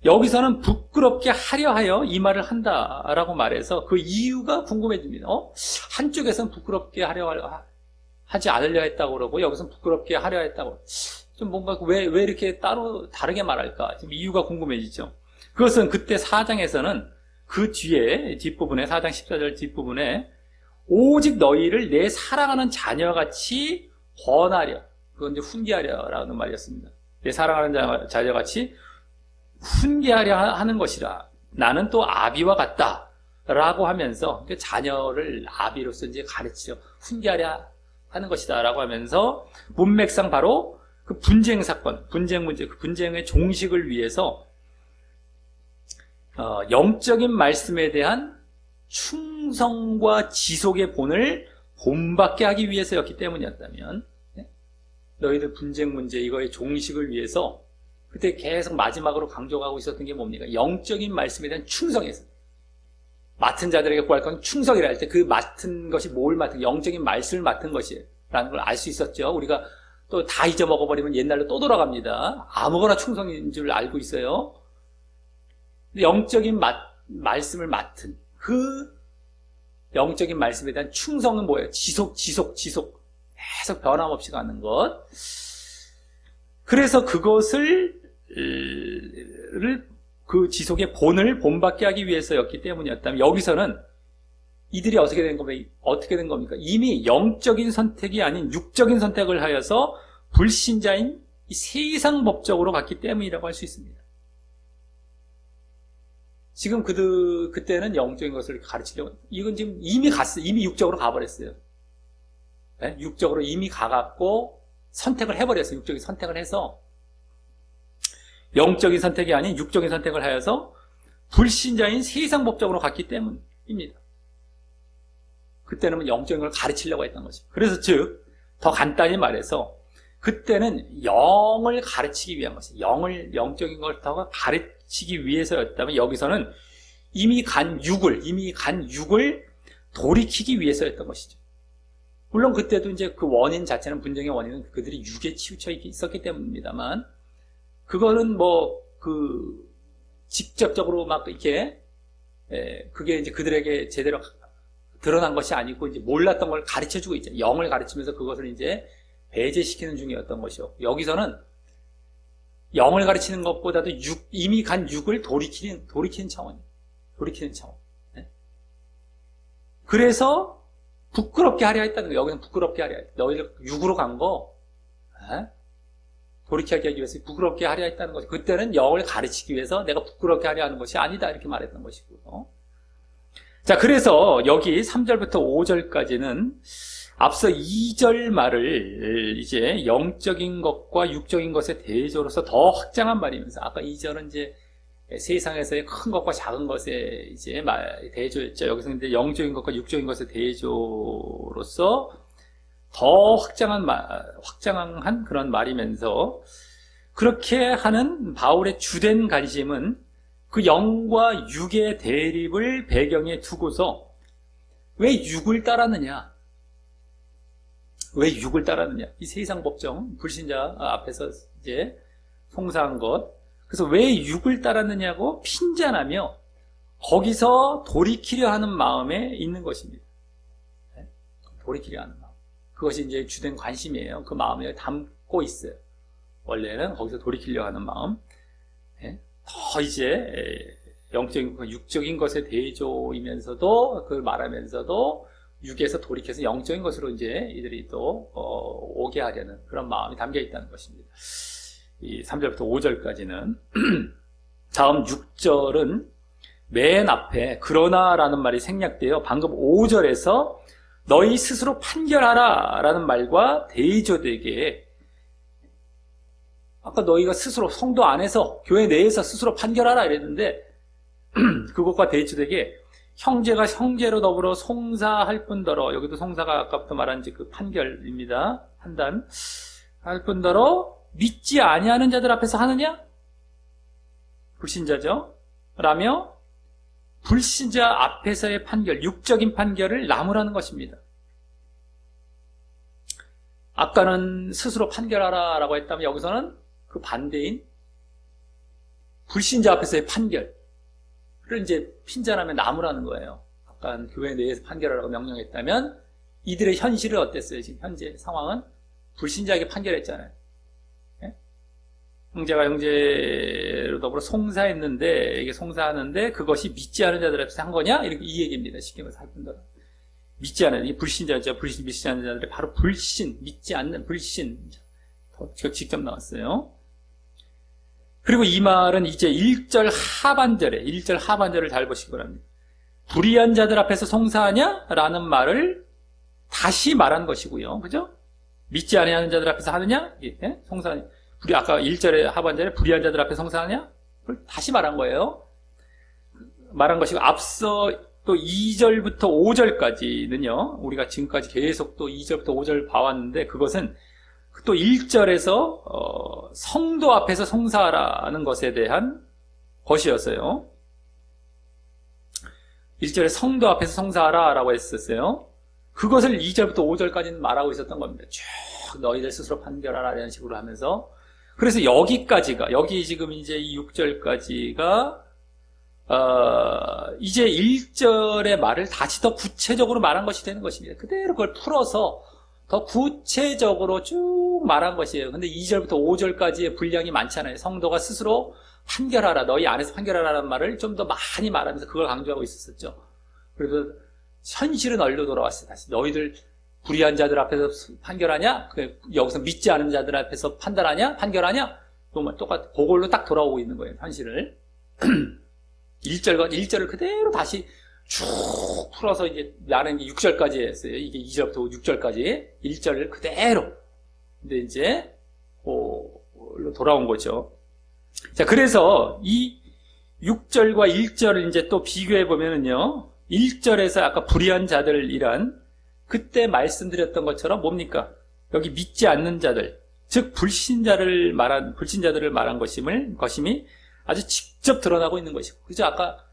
여기서는 부끄럽게 하려 하여 이 말을 한다라고 말해서 그 이유가 궁금해집니다. 한쪽에서는 부끄럽게 하지 않으려 했다고 그러고, 여기서는 부끄럽게 하려 했다고. 좀 뭔가 왜 이렇게 다르게 말할까? 지금 이유가 궁금해지죠. 그것은 그때 4장에서는 그 뒤에, 뒷부분에, 4장 14절 뒷부분에, 오직 너희를 내 사랑하는 자녀같이 권하려. 그건 이제 훈계하려라는 말이었습니다. 내 사랑하는 자녀같이 훈계하려 하는 것이라. 나는 또 아비와 같다. 라고 하면서 자녀를 아비로서 이제 가르치려, 훈계하려 하는 것이다. 라고 하면서 문맥상 바로 그 분쟁 사건, 분쟁 문제, 그 분쟁의 종식을 위해서 영적인 말씀에 대한 충성과 지속의 본을 본받게 하기 위해서였기 때문이었다면, 너희들 분쟁 문제 이거의 종식을 위해서 그때 계속 마지막으로 강조하고 있었던 게 뭡니까? 영적인 말씀에 대한 충성에서 맡은 자들에게 구할 건 충성이라 할 때 그 맡은 것이 뭘 맡은, 영적인 말씀을 맡은 것이라는 걸 알 수 있었죠. 우리가 또 다 잊어먹어버리면 옛날로 또 돌아갑니다. 아무거나 충성인 줄 알고 있어요. 영적인 말씀을 맡은 그 영적인 말씀에 대한 충성은 뭐예요? 지속. 계속 변함없이 가는 것. 그래서 그것을 그 지속의 본받게 하기 위해서였기 때문이었다면, 여기서는 이들이 어떻게 된 겁니까? 이미 영적인 선택이 아닌 육적인 선택을 하여서 불신자인 이 세상 법적으로 갔기 때문이라고 할 수 있습니다. 지금 그때는 영적인 것을 가르치려고, 이건 지금 이미 갔어요. 이미 육적으로 가버렸어요. 네? 육적으로 이미 가갖고 선택을 해버렸어요. 육적인 선택을 해서 영적인 선택이 아닌 육적인 선택을 하여서 불신자인 세상 법적으로 갔기 때문입니다. 그때는 영적인 걸 가르치려고 했던 거죠. 그래서 즉, 더 간단히 말해서 그때는 영을 가르치기 위한 것이에요. 영적인 걸 더 가르치기 위해서였다면, 여기서는 이미 간 육을 돌이키기 위해서였던 것이죠. 물론 그때도 이제 그 원인 자체는, 분쟁의 원인은 그들이 육에 치우쳐 있었기 때문입니다만, 그거는 직접적으로 막 이렇게, 그게 이제 그들에게 제대로 드러난 것이 아니고, 이제 몰랐던 걸 가르쳐 주고 있죠. 영을 가르치면서 그것을 이제 배제시키는 중이었던 것이요. 여기서는 영을 가르치는 것보다도 이미 간 육을 돌이키는 차원이에요. 돌이키는 차원. 네? 그래서 부끄럽게 하려 했다는 거예요. 여기서는 부끄럽게 하려 했다. 너희들 육으로 간 거, 돌이키게 하기 위해서 부끄럽게 하려 했다는 거죠. 그때는 영을 가르치기 위해서 내가 부끄럽게 하려 하는 것이 아니다, 이렇게 말했던 것이고요. 자, 그래서 여기 3절부터 5절까지는 앞서 2절 말을 이제 영적인 것과 육적인 것의 대조로서 더 확장한 말이면서, 아까 2절은 이제 세상에서의 큰 것과 작은 것의 이제 대조였죠. 여기서 이제 영적인 것과 육적인 것의 대조로서 더 확장한 그런 말이면서, 그렇게 하는 바울의 주된 관심은 그 영과 육의 대립을 배경에 두고서 왜 육을 따랐느냐? 왜 육을 따랐느냐? 이 세상 법정, 불신자 앞에서 이제 송사한 것. 그래서 왜 육을 따랐느냐고 핀잔하며 거기서 돌이키려 하는 마음에 있는 것입니다. 돌이키려 하는 마음. 그것이 이제 주된 관심이에요. 그 마음에 담고 있어요. 원래는 거기서 돌이키려 하는 마음. 더 이제 영적인, 육적인 것의 대조이면서도, 그걸 말하면서도 육에서 돌이켜서 영적인 것으로 이제 이들이 또 오게 하려는 그런 마음이 담겨 있다는 것입니다. 이 3절부터 5절까지는 다음 6절은 맨 앞에 그러나라는 말이 생략되어 방금 5절에서 너희 스스로 판결하라 라는 말과 대조되게, 아까 너희가 스스로 성도 안에서 교회 내에서 스스로 판결하라 이랬는데 그것과 대조되게 형제가 형제로 더불어 송사할 뿐더러, 여기도 송사가 아까부터 말한 그 판결입니다. 판단 할 뿐더러 믿지 아니하는 자들 앞에서 하느냐? 불신자죠. 라며 불신자 앞에서의 판결, 육적인 판결을 나무라는 것입니다. 아까는 스스로 판결하라 라고 했다면, 여기서는 그 반대인 불신자 앞에서의 판결을 이제 핀잔하며 나무라는 거예요. 아까 교회 내에서 판결하라고 명령했다면, 이들의 현실은 어땠어요? 지금 현재 상황은 불신자에게 판결했잖아요. 형제가 형제로 더불어 송사했는데, 이게 송사하는데 그것이 믿지 않은 자들 앞에서 한 거냐? 이렇게 이 얘기입니다. 쉽게 말해서 할 뿐더러. 믿지 않은, 이 불신자죠. 믿지 않는 자들이 바로 믿지 않는 불신. 직접 나왔어요. 그리고 이 말은 이제 1절 하반절을 잘 보시기 바랍니다. 불의한 자들 앞에서 송사하냐? 라는 말을 다시 말한 것이고요. 그죠? 믿지 아니하는 자들 앞에서 하느냐? 예? 송사하냐? 아까 1절의 하반절에 불의한 자들 앞에 송사하냐? 그걸 다시 말한 거예요. 말한 것이고, 앞서 또 2절부터 5절까지는요, 우리가 지금까지 계속 또 2절부터 5절 봐왔는데, 그것은 또 1절에서 성도 앞에서 송사하라는 것에 대한 것이었어요. 1절에 성도 앞에서 송사하라라고 했었어요. 그것을 2절부터 5절까지는 말하고 있었던 겁니다. 쭉 너희들 스스로 판결하라 이런 식으로 하면서, 그래서 여기 지금 이제 이 6절까지가 이제 1절의 말을 다시 더 구체적으로 말한 것이 되는 것입니다. 그대로 그걸 풀어서 더 구체적으로 쭉 말한 것이에요. 근데 2절부터 5절까지의 분량이 많잖아요. 성도가 스스로 판결하라, 너희 안에서 판결하라는 말을 좀 더 많이 말하면서 그걸 강조하고 있었죠. 그래서 현실은 얼로 돌아왔어요. 다시 너희들 불의한 자들 앞에서 판결하냐? 여기서 믿지 않은 자들 앞에서 판단하냐? 판결하냐? 똑같아. 그걸로 딱 돌아오고 있는 거예요. 현실을. 1절을 그대로 다시 쭉 풀어서 이제 나는 6절까지 했어요. 이게 2절부터 6절까지 1절을 그대로. 근데 이제 돌아온 거죠. 자, 그래서 이 6절과 1절을 이제 또 비교해 보면은요. 1절에서 아까 불의한 자들이란 그때 말씀드렸던 것처럼 뭡니까? 여기 믿지 않는 자들, 즉 불신자들을 말한 것임이 아주 직접 드러나고 있는 것이고, 그죠? 아까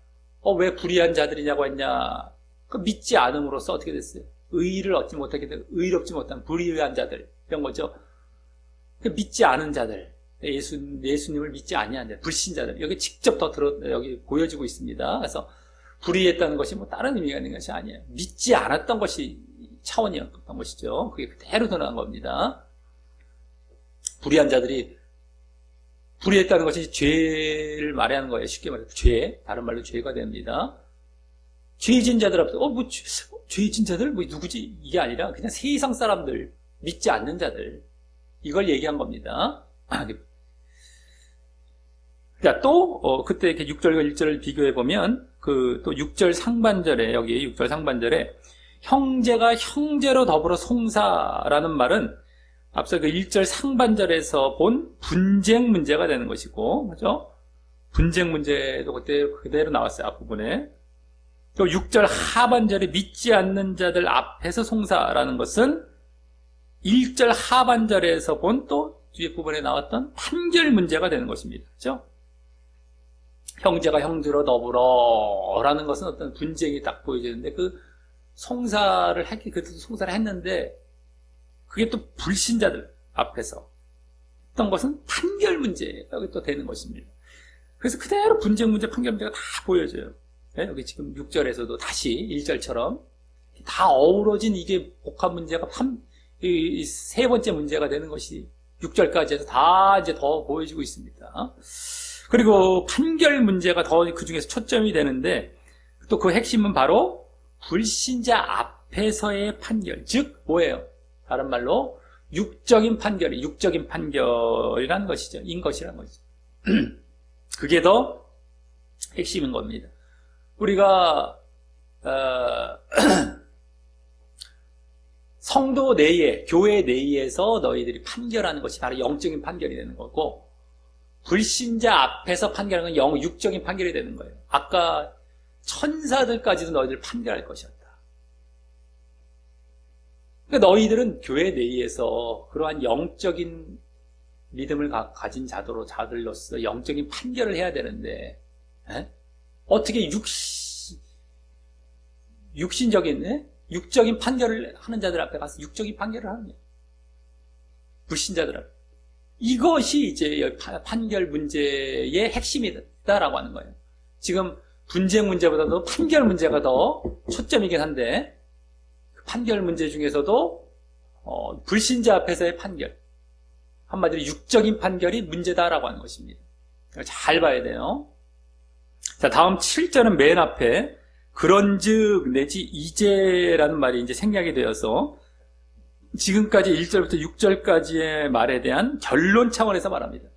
왜 불의한 자들이냐고 했냐? 그 믿지 않음으로써 어떻게 됐어요? 의의를 얻지 못하게 되고 의롭지 못한 불의한 자들 이런 거죠. 그 믿지 않은 자들, 예수님을 믿지 아니한 자들, 불신자들 여기 직접 여기 보여지고 있습니다. 그래서 불의했다는 것이 뭐 다른 의미가 있는 것이 아니에요. 믿지 않았던 것이 차원이었던 것이죠. 그게 그대로 드러난 겁니다. 불의한 자들이 불의했다는 것이 죄를 말하는 거예요. 쉽게 말해서 죄, 다른 말로 죄가 됩니다. 죄진 자들 앞에서 죄진 자들 뭐 누구지? 이게 아니라 그냥 세상 사람들, 믿지 않는 자들 이걸 얘기한 겁니다. 자, 또 그때 이렇게 6절과 1절을 비교해 보면 또 6절 상반절에 여기 6절 상반절에 형제가 형제로 더불어 송사라는 말은 앞서 그 1절 상반절에서 본 분쟁 문제가 되는 것이고, 그죠? 분쟁 문제도 그때 그대로 나왔어요, 앞부분에. 또 6절 하반절에 믿지 않는 자들 앞에서 송사라는 것은 1절 하반절에서 본 또 뒤에 부분에 나왔던 판결 문제가 되는 것입니다. 그죠? 형제가 형제로 더불어라는 것은 어떤 분쟁이 딱 보여지는데 그 송사를 했는데 그게 또 불신자들 앞에서 했던 것은 판결 문제가 또 되는 것입니다. 그래서 그대로 분쟁 문제, 판결 문제가 다 보여져요. 네? 여기 지금 6절에서도 다시 1절처럼 다 어우러진 이게 복합 문제가 이 세 번째 문제가 되는 것이 6절까지 해서 다 이제 더 보여지고 있습니다. 그리고 판결 문제가 더 그 중에서 초점이 되는데 또 그 핵심은 바로 불신자 앞에서의 판결, 즉 뭐예요? 다른 말로 육적인 판결이라는 것이죠. 인것이라는 것이죠. 그게 더 핵심인 겁니다. 우리가 성도 내에, 교회 내에서 너희들이 판결하는 것이 바로 영적인 판결이 되는 거고, 불신자 앞에서 판결하는 건 육적인 판결이 되는 거예요. 아까 천사들까지도 너희들 판결할 것이었다. 그러니까 너희들은 교회 내에서 그러한 영적인 믿음을 가진 자들로서 영적인 판결을 해야 되는데, 어떻게 육적인 판결을 하는 자들 앞에 가서 육적인 판결을 하느냐? 불신자들 앞에. 이것이 이제 판결 문제의 핵심이다라고 하는 거예요. 지금 분쟁 문제보다도 판결 문제가 더 초점이긴 한데, 판결 문제 중에서도 불신자 앞에서의 판결, 한마디로 육적인 판결이 문제다라고 하는 것입니다. 잘 봐야 돼요. 자, 다음 7절은 맨 앞에 그런즉 내지 이제라는 말이 이제 생략이 되어서 지금까지 1절부터 6절까지의 말에 대한 결론 차원에서 말합니다.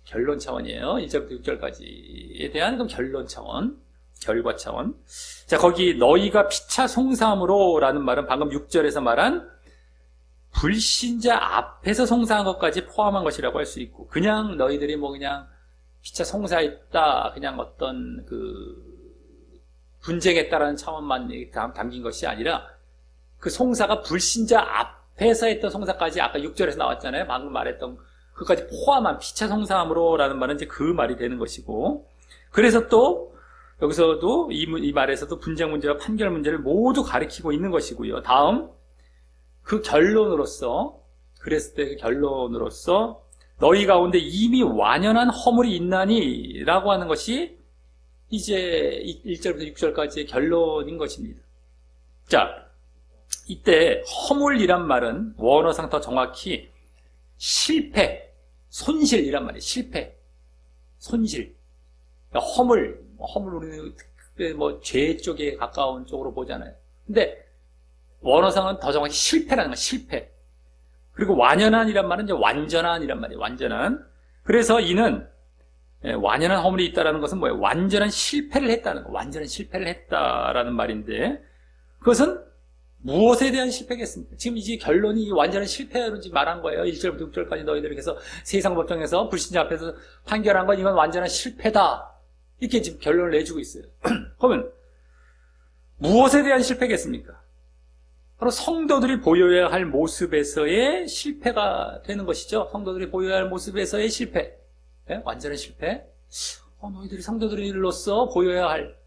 결론 차원이에요. 1절부터 6절까지에 대한 그럼 결론 차원, 결과 차원. 자, 거기 너희가 피차 송사함으로 라는 말은 방금 6절에서 말한 불신자 앞에서 송사한 것까지 포함한 것이라고 할 수 있고, 그냥 너희들이 그냥 피차 송사했다, 그냥 어떤 분쟁했다라는 차원만 담긴 것이 아니라 그 송사가 불신자 앞에서 했던 송사까지 아까 6절에서 나왔잖아요. 방금 말했던 그까지 포함한 피차 송사함으로 라는 말은 이제 그 말이 되는 것이고, 그래서 또 여기서도 이 말에서도 분쟁 문제와 판결 문제를 모두 가리키고 있는 것이고요. 다음 그 결론으로서, 그랬을 때 그 결론으로서 너희 가운데 이미 완연한 허물이 있나니 라고 하는 것이 이제 1절부터 6절까지의 결론인 것입니다. 자, 이때 허물이란 말은 원어상 더 정확히 실패, 손실이란 말이에요. 실패, 손실. 그러니까 허물 우리는 특별히 죄 쪽에 가까운 쪽으로 보잖아요. 근데 원어상은 더 정확히 실패라는 거예요. 실패. 그리고 완연한이란 말은 이제 완전한이란 말이에요. 완전한. 그래서 이는 완연한 허물이 있다는 것은 뭐예요? 완전한 실패를 했다는 거. 완전한 실패를 했다라는 말인데, 그것은 무엇에 대한 실패겠습니까? 지금 이제 결론이 완전한 실패로 말한 거예요. 1절부터 6절까지 너희들에게서 세상 법정에서 불신자 앞에서 판결한 건 이건 완전한 실패다. 이렇게 지금 결론을 내주고 있어요. 그러면 무엇에 대한 실패겠습니까? 바로 성도들이 보여야 할 모습에서의 실패가 되는 것이죠. 성도들이 보여야 할 모습에서의 실패. 네? 완전한 실패. 너희들이 성도들로서 보여야 할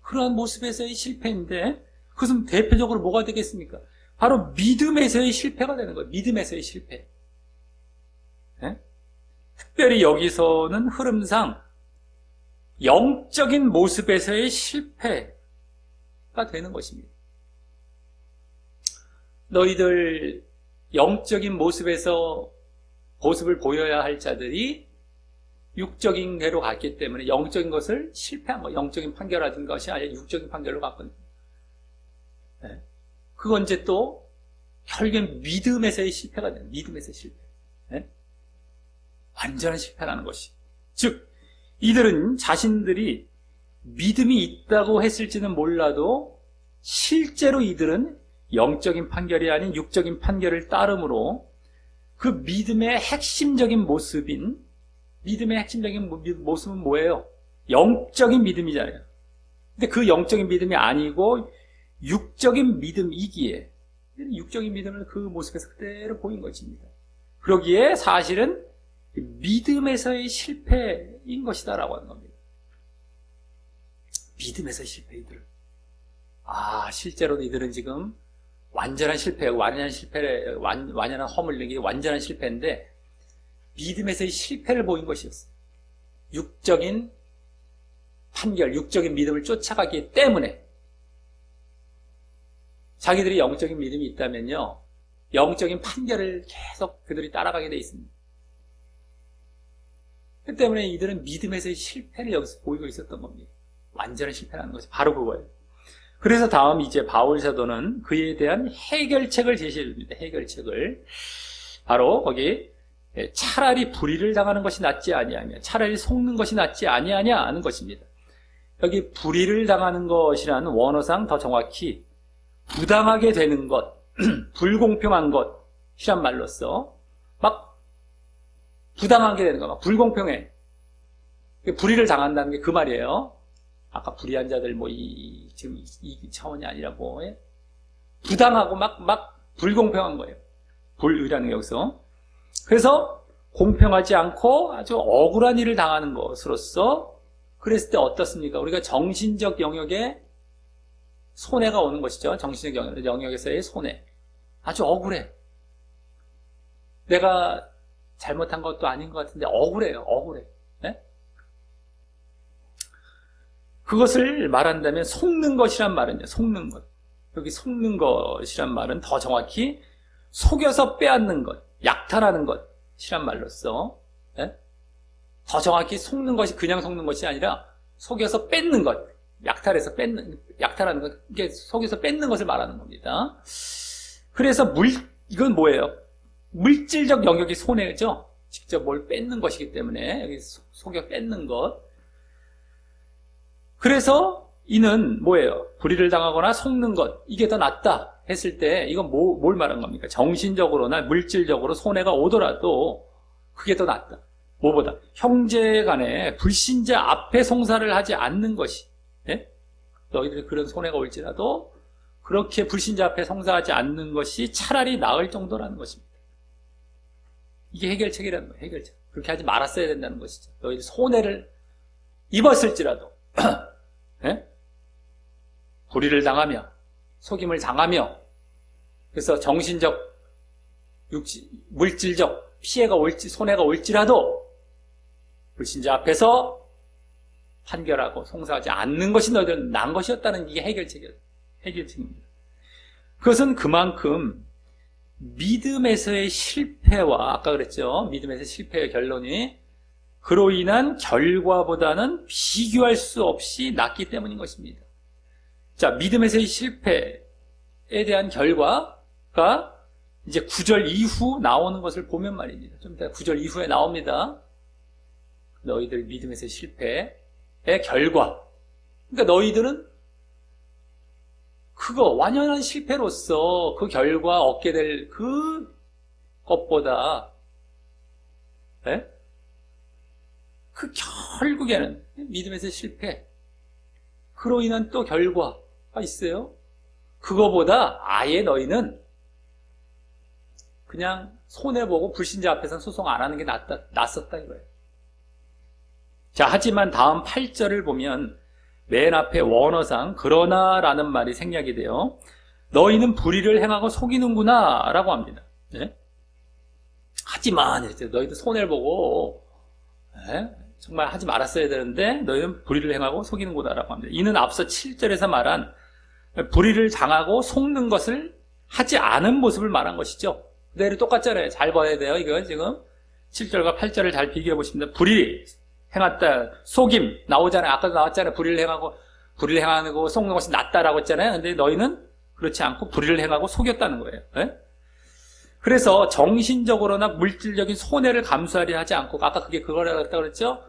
그러한 모습에서의 실패인데, 그것은 대표적으로 뭐가 되겠습니까? 바로 믿음에서의 실패가 되는 거예요. 믿음에서의 실패. 네? 특별히 여기서는 흐름상 영적인 모습에서의 실패가 되는 것입니다. 너희들 영적인 모습에서 모습을 보여야 할 자들이 육적인 대로 갔기 때문에 영적인 것을 실패한 거, 영적인 판결하던 것이 아니라 육적인 판결로 갔거든요. 네. 그건 이제 또 결국엔 믿음에서의 실패가 되는, 믿음에서의 실패. 네? 완전한 실패라는 것이. 즉, 이들은 자신들이 믿음이 있다고 했을지는 몰라도 실제로 이들은 영적인 판결이 아닌 육적인 판결을 따름으로 그 믿음의 핵심적인 모습은 뭐예요? 영적인 믿음이잖아요. 근데 그 영적인 믿음이 아니고 육적인 믿음이기에 육적인 믿음을 그 모습에서 그대로 보인 것입니다. 그러기에 사실은 믿음에서의 실패인 것이다라고 하는 겁니다. 믿음에서의 실패, 이들. 실제로 이들은 지금 완전한 실패, 완연한 허물링이 완전한 실패인데, 믿음에서의 실패를 보인 것이었어요. 육적인 판결, 육적인 믿음을 쫓아가기 때문에, 자기들이 영적인 믿음이 있다면요, 영적인 판결을 계속 그들이 따라가게 돼 있습니다. 그 때문에 이들은 믿음에서의 실패를 여기서 보이고 있었던 겁니다. 완전한 실패라는 것이 바로 그거예요. 그래서 다음 이제 바울 사도는 그에 대한 해결책을 제시해 줍니다. 해결책을. 바로 거기 차라리 불의를 당하는 것이 낫지 아니하며 차라리 속는 것이 낫지 아니하냐 하는 것입니다. 여기 불의를 당하는 것이라는 원어상 더 정확히 부당하게 되는 것, 불공평한 것이란 말로써 막 부당하게 되는 거, 막 불공평해. 불의를 당한다는 게 그 말이에요. 아까 불의한 자들 지금 이 차원이 아니라 부당하고 막 불공평한 거예요. 불의라는 게 여기서. 그래서 공평하지 않고 아주 억울한 일을 당하는 것으로서 그랬을 때 어떻습니까? 우리가 정신적 영역에 손해가 오는 것이죠. 정신적 영역에서의 손해. 아주 억울해. 내가 잘못한 것도 아닌 것 같은데 억울해요. 억울해. 네? 그것을 말한다면 속는 것이란 말은요. 속는 것. 여기 속는 것이란 말은 더 정확히 속여서 빼앗는 것, 약탈하는 것이란 말로써 네? 더 정확히 속는 것이 그냥 속는 것이 아니라 속여서 뺏는 것, 약탈하는 것, 이게 속여서 뺏는 것을 말하는 겁니다. 그래서 이건 뭐예요? 물질적 영역이 손해죠. 직접 뭘 뺏는 것이기 때문에 여기 속여 뺏는 것. 그래서 이는 뭐예요? 불의를 당하거나 속는 것, 이게 더 낫다 했을 때 이건 뭘 말하는 겁니까? 정신적으로나 물질적으로 손해가 오더라도 그게 더 낫다. 뭐보다? 형제 간에 불신자 앞에 송사를 하지 않는 것이, 예? 너희들이 그런 손해가 올지라도 그렇게 불신자 앞에 송사하지 않는 것이 차라리 나을 정도라는 것입니다. 이게 해결책이라는 거예요. 해결책. 그렇게 하지 말았어야 된다는 것이죠. 너희들 손해를 입었을지라도 네? 불의를 당하며 속임을 당하며 그래서 정신적 물질적 피해가 손해가 올지라도 불신자 앞에서 판결하고 송사하지 않는 것이 너희들은 난 것이었다는 이게 해결책입니다. 그것은 그만큼 믿음에서의 실패와 아까 그랬죠. 믿음에서의 실패의 결론이 그로 인한 결과보다는 비교할 수 없이 낫기 때문인 것입니다. 자, 믿음에서의 실패에 대한 결과가 이제 9절 이후 나오는 것을 보면 말입니다. 좀 이따 9절 이후에 나옵니다. 너희들 믿음에서의 실패의 결과. 그러니까 너희들은 그거 완연한 실패로서 그 결과 얻게 될 그 것보다 그 결국에는 믿음에서의 실패 그로 인한 또 결과가 있어요. 그거보다 아예 너희는 그냥 손해보고 불신자 앞에서는 소송 안 하는 게 낫었다 이거예요. 자, 하지만 다음 8절을 보면 맨 앞에 원어상 그러나 라는 말이 생략이 돼요. 너희는 불의를 행하고 속이는구나 라고 합니다. 네? 하지만 이렇게 너희들 손해를 보고 정말 하지 말았어야 되는데 너희는 불의를 행하고 속이는구나 라고 합니다. 이는 앞서 7절에서 말한 불의를 당하고 속는 것을 하지 않은 모습을 말한 것이죠. 그대로 똑같잖아요. 잘 봐야 돼요. 이거 지금 7절과 8절을 잘 비교해 보십니다. 불의 행했다, 속임 나오잖아요. 아까도 나왔잖아요. 불의를 행하고 속는 것이 낫다라고 했잖아요. 근데 너희는 그렇지 않고 불의를 행하고 속였다는 거예요. 그래서 정신적으로나 물질적인 손해를 감수하려 하지 않고 아까 그게 그거라고 했다고 그랬죠?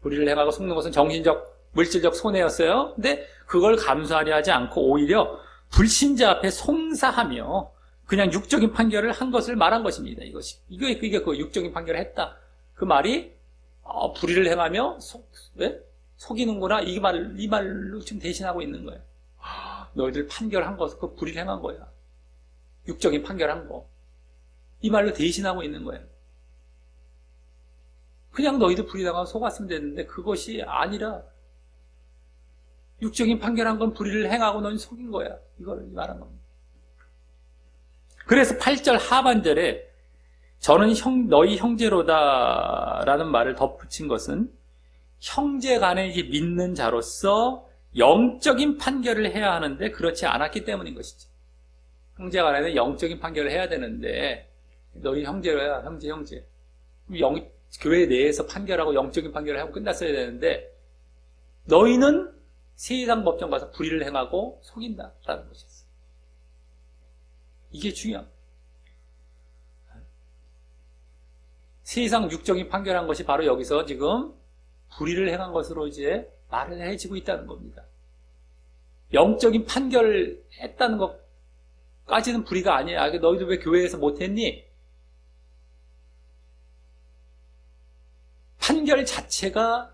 불의를 행하고 속는 것은 정신적, 물질적 손해였어요. 근데 그걸 감수하려 하지 않고 오히려 불신자 앞에 송사하며 그냥 육적인 판결을 한 것을 말한 것입니다. 이게 그 육적인 판결을 했다. 그 말이 불의를 행하며 속이는구나. 이 말로 지금 대신하고 있는 거예요. 너희들 판결한 거, 그 불의를 행한 거야. 육적인 판결한 거. 이 말로 대신하고 있는 거예요. 그냥 너희들 불의당하고 속았으면 됐는데 그것이 아니라 육적인 판결한 건 불의를 행하고 너희 속인 거야. 이걸 말한 겁니다. 그래서 8절 하반절에 저는 너희 형제로다 라는 말을 덧붙인 것은 형제 간에 믿는 자로서 영적인 판결을 해야 하는데 그렇지 않았기 때문인 것이죠. 형제 간에는 영적인 판결을 해야 되는데 너희 형제로야, 형제. 교회 내에서 판결하고 영적인 판결을 하고 끝났어야 되는데 너희는 세상 법정 가서 불의를 행하고 속인다라는 것이었어요. 이게 중요합니다. 세상 육적인 판결한 것이 바로 여기서 지금 불의를 행한 것으로 이제 말을 해지고 있다는 겁니다. 영적인 판결을 했다는 것까지는 불의가 아니야. 너희들 왜 교회에서 못했니? 판결 자체가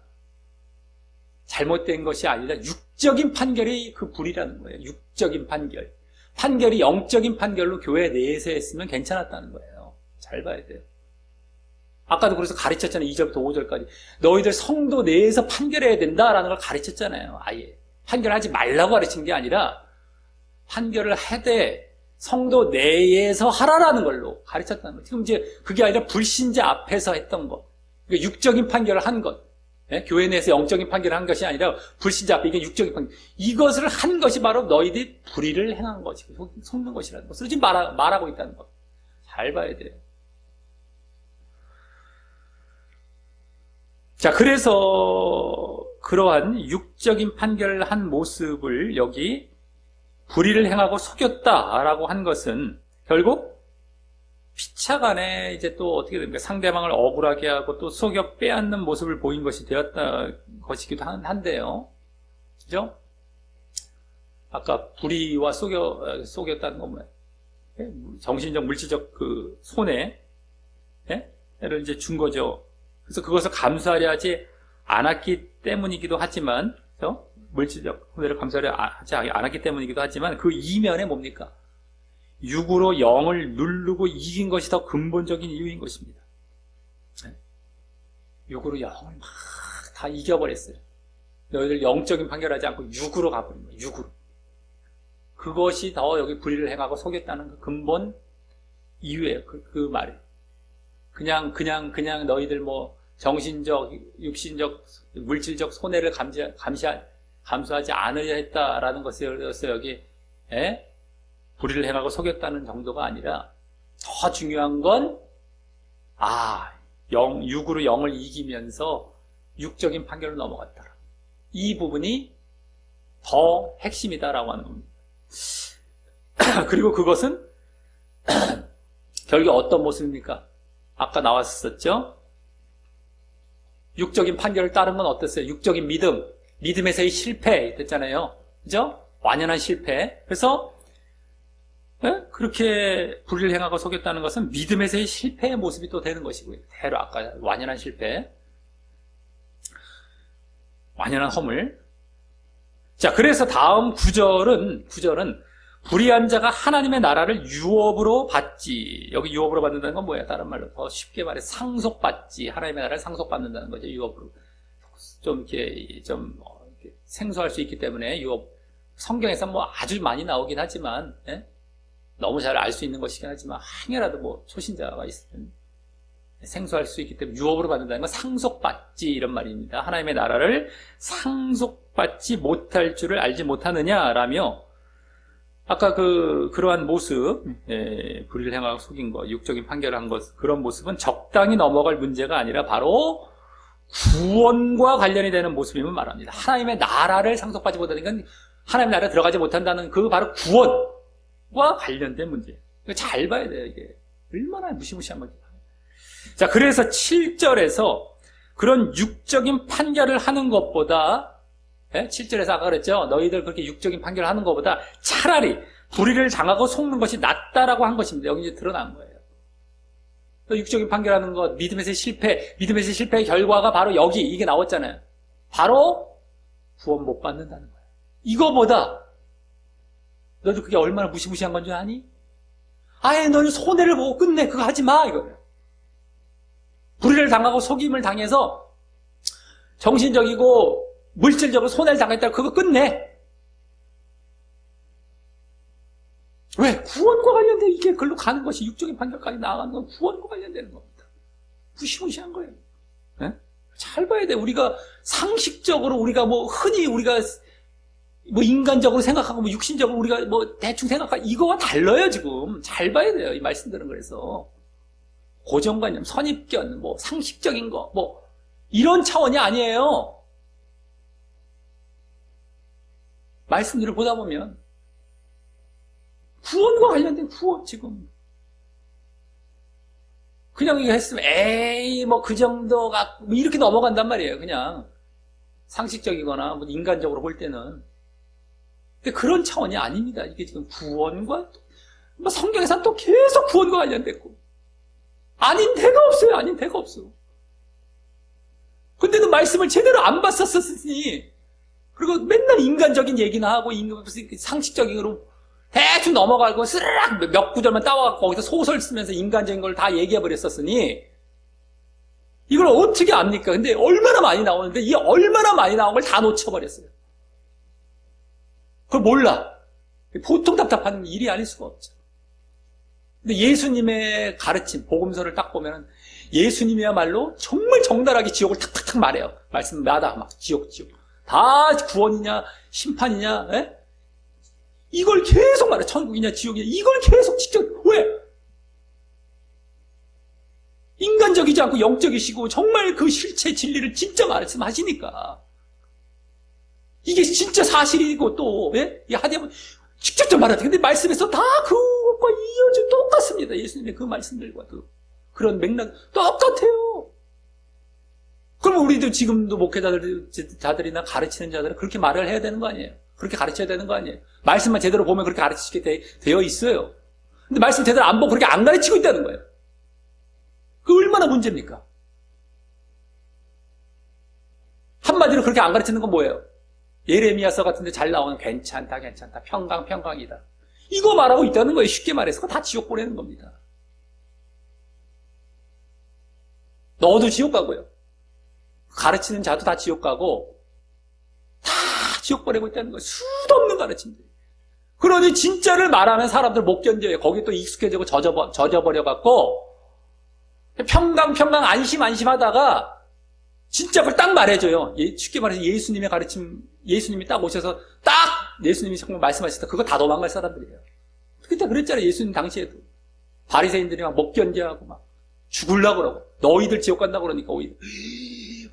잘못된 것이 아니라 육적인 판결이 그 불의라는 거예요. 육적인 판결. 판결이 영적인 판결로 교회 내에서 했으면 괜찮았다는 거예요. 잘 봐야 돼요. 아까도 그래서 가르쳤잖아요. 2절부터 5절까지. 너희들 성도 내에서 판결해야 된다라는 걸 가르쳤잖아요. 아예. 판결하지 말라고 가르친 게 아니라 판결을 하되 성도 내에서 하라라는 걸로 가르쳤다는 거예요. 지금 이제 그게 아니라 불신자 앞에서 했던 것. 그러니까 육적인 판결을 한 것. 교회 내에서 영적인 판결을 한 것이 아니라 불신자 앞에 이게 육적인 판결. 이것을 한 것이 바로 너희들이 불의를 행한 것이고 속는 것이라는 것을 지금 말하고 있다는 것. 잘 봐야 돼요. 자, 그래서 그러한 육적인 판결을 한 모습을 여기 불의를 행하고 속였다라고 한 것은 결국 피차간에 이제 또 어떻게 됩니까? 상대방을 억울하게 하고 또 속여 빼앗는 모습을 보인 것이 되었다 것이기도 한데요. 그죠? 아까 불의와 속였다는 건 뭐예요? 정신적, 물질적 그 손해를 이제 준 거죠. 그래서 그것을 감수하려 하지 않았기 때문이기도 하지만, 그렇죠? 물질적 손해를 감수하려 하지 않았기 때문이기도 하지만 그 이면에 뭡니까? 육으로 영을 누르고 이긴 것이 더 근본적인 이유인 것입니다. 육으로 영을 막 다 이겨버렸어요. 너희들 영적인 판결하지 않고 육으로 가버린 거예요. 육으로. 그것이 더 여기 불의를 행하고 속였다는 그 근본 이유예요. 그 말이. 그냥 너희들 뭐 정신적, 육신적, 물질적 손해를 감수하지 않으려 했다라는 것에서 여기 불의를 행하고 속였다는 정도가 아니라 더 중요한 건 육으로 영을 이기면서 육적인 판결로 넘어갔다. 이 부분이 더 핵심이다라고 하는 겁니다. 그리고 그것은 결국 어떤 모습입니까? 아까 나왔었죠? 육적인 판결을 따른 건 어땠어요? 육적인 믿음에서의 실패 됐잖아요. 그죠? 완연한 실패. 그래서 그렇게 불의를 행하고 속였다는 것은 믿음에서의 실패의 모습이 또 되는 것이고요. 대로 아까 완연한 실패, 완연한 허물. 자, 그래서 다음 구절은 불의한 자가 하나님의 나라를 유업으로 받지. 여기 유업으로 받는다는 건 뭐야? 다른 말로 더 쉽게 말해 상속받지. 하나님의 나라를 상속받는다는 거죠. 유업으로. 좀 이렇게 생소할 수 있기 때문에 유업. 성경에서 뭐 아주 많이 나오긴 하지만 너무 잘 알 수 있는 것이긴 하지만 행여라도 뭐 초신자가 있으면 생소할 수 있기 때문에 유업으로 받는다는 건 상속받지 이런 말입니다. 하나님의 나라를 상속받지 못할 줄을 알지 못하느냐라며 아까 그러한 모습, 불의를 행하고 속인 것, 육적인 판결을 한 것, 그런 모습은 적당히 넘어갈 문제가 아니라 바로 구원과 관련이 되는 모습임을 말합니다. 하나님의 나라를 상속받지 못하는 건 하나님의 나라에 들어가지 못한다는 그 바로 구원과 관련된 문제예요. 이거 잘 봐야 돼요, 이게. 얼마나 무시무시한 건지. 자, 그래서 7절에서 그런 육적인 판결을 하는 것보다 7절에서 아까 그랬죠. 너희들 그렇게 육적인 판결을 하는 것보다 차라리 불의를 당하고 속는 것이 낫다라고 한 것입니다. 여기 이제 드러난 거예요. 육적인 판결하는 것, 믿음에서의 실패의 결과가 바로 여기 이게 나왔잖아요. 바로 구원 못 받는다는 거예요. 이거보다 너도 그게 얼마나 무시무시한 건 줄 아니? 너는 손해를 보고 끝내. 그거 하지 마 이거예요. 불의를 당하고 속임을 당해서 정신적이고 물질적으로 손해를 당했다. 그거 끝내. 왜? 구원과 관련된 이게 글로 가는 것이 육적인 판결까지 나아가는 건 구원과 관련되는 겁니다. 무시무시한 거예요. 네? 잘 봐야 돼. 우리가 상식적으로 우리가 흔히 우리가 인간적으로 생각하고 육신적으로 우리가 대충 생각하고 이거와 달라요 지금. 잘 봐야 돼요. 이 말씀들은 그래서 고정관념, 선입견, 상식적인 거, 이런 차원이 아니에요. 말씀들을 보다 보면 구원과 관련된 구원 지금 그냥 이거 했으면 그 정도가 이렇게 넘어간단 말이에요. 그냥 상식적이거나 인간적으로 볼 때는. 근데 그런 차원이 아닙니다. 이게 지금 구원과 성경에서는 또 계속 구원과 관련됐고 아닌 데가 없어요. 아닌 데가 없어. 근데도 말씀을 제대로 안 봤었으니 그리고 맨날 인간적인 얘기나 하고 상식적인으로 대충 넘어가고 스르륵 몇 구절만 따와갖고 거기서 소설 쓰면서 인간적인 걸 다 얘기해버렸었으니 이걸 어떻게 압니까? 근데 얼마나 많이 나오는데 이 얼마나 많이 나온 걸 다 놓쳐버렸어요. 그걸 몰라. 보통 답답한 일이 아닐 수가 없죠. 근데 예수님의 가르침, 복음서를 딱 보면 예수님이야말로 정말 정달하게 지옥을 탁탁탁 말해요. 말씀마다 막 지옥. 다 구원이냐 심판이냐 이걸 계속 말해. 천국이냐 지옥이냐 이걸 계속 직접. 왜? 인간적이지 않고 영적이시고 정말 그 실체 진리를 진짜 말씀하시니까 이게 진짜 사실이고 또 하대면 직접 말하죠. 근데 말씀에서 다 그것과 이어져 똑같습니다. 예수님의 그 말씀들과도 그런 맥락 똑같아요. 그럼 우리도 지금도 목회자들이나 가르치는 자들은 그렇게 말을 해야 되는 거 아니에요? 그렇게 가르쳐야 되는 거 아니에요? 말씀만 제대로 보면 그렇게 가르치게 되어 있어요. 근데 말씀 제대로 안 보고 그렇게 안 가르치고 있다는 거예요. 그 얼마나 문제입니까? 한마디로 그렇게 안 가르치는 건 뭐예요? 예레미야서 같은 데 잘 나오는 괜찮다 평강이다 이거 말하고 있다는 거예요. 쉽게 말해서 그거 다 지옥 보내는 겁니다. 너도 지옥 가고요. 가르치는 자도 다 지옥 가고 다 지옥 보내고 있다는 거예요. 수도 없는 가르침들. 그러니 진짜를 말하면 사람들 못 견뎌요. 거기에 또 익숙해지고 젖어버려갖고 평강 안심하다가 진짜 그걸 딱 말해줘요. 쉽게 말해서 예수님의 가르침, 예수님이 딱 오셔서 딱 예수님이 정말 말씀하실 때 그거 다 도망갈 사람들이에요. 그때 그랬잖아요. 예수님 당시에도. 바리새인들이 막 못 견뎌하고 막 죽으려고 그러고 너희들 지옥 간다고 그러니까 오히려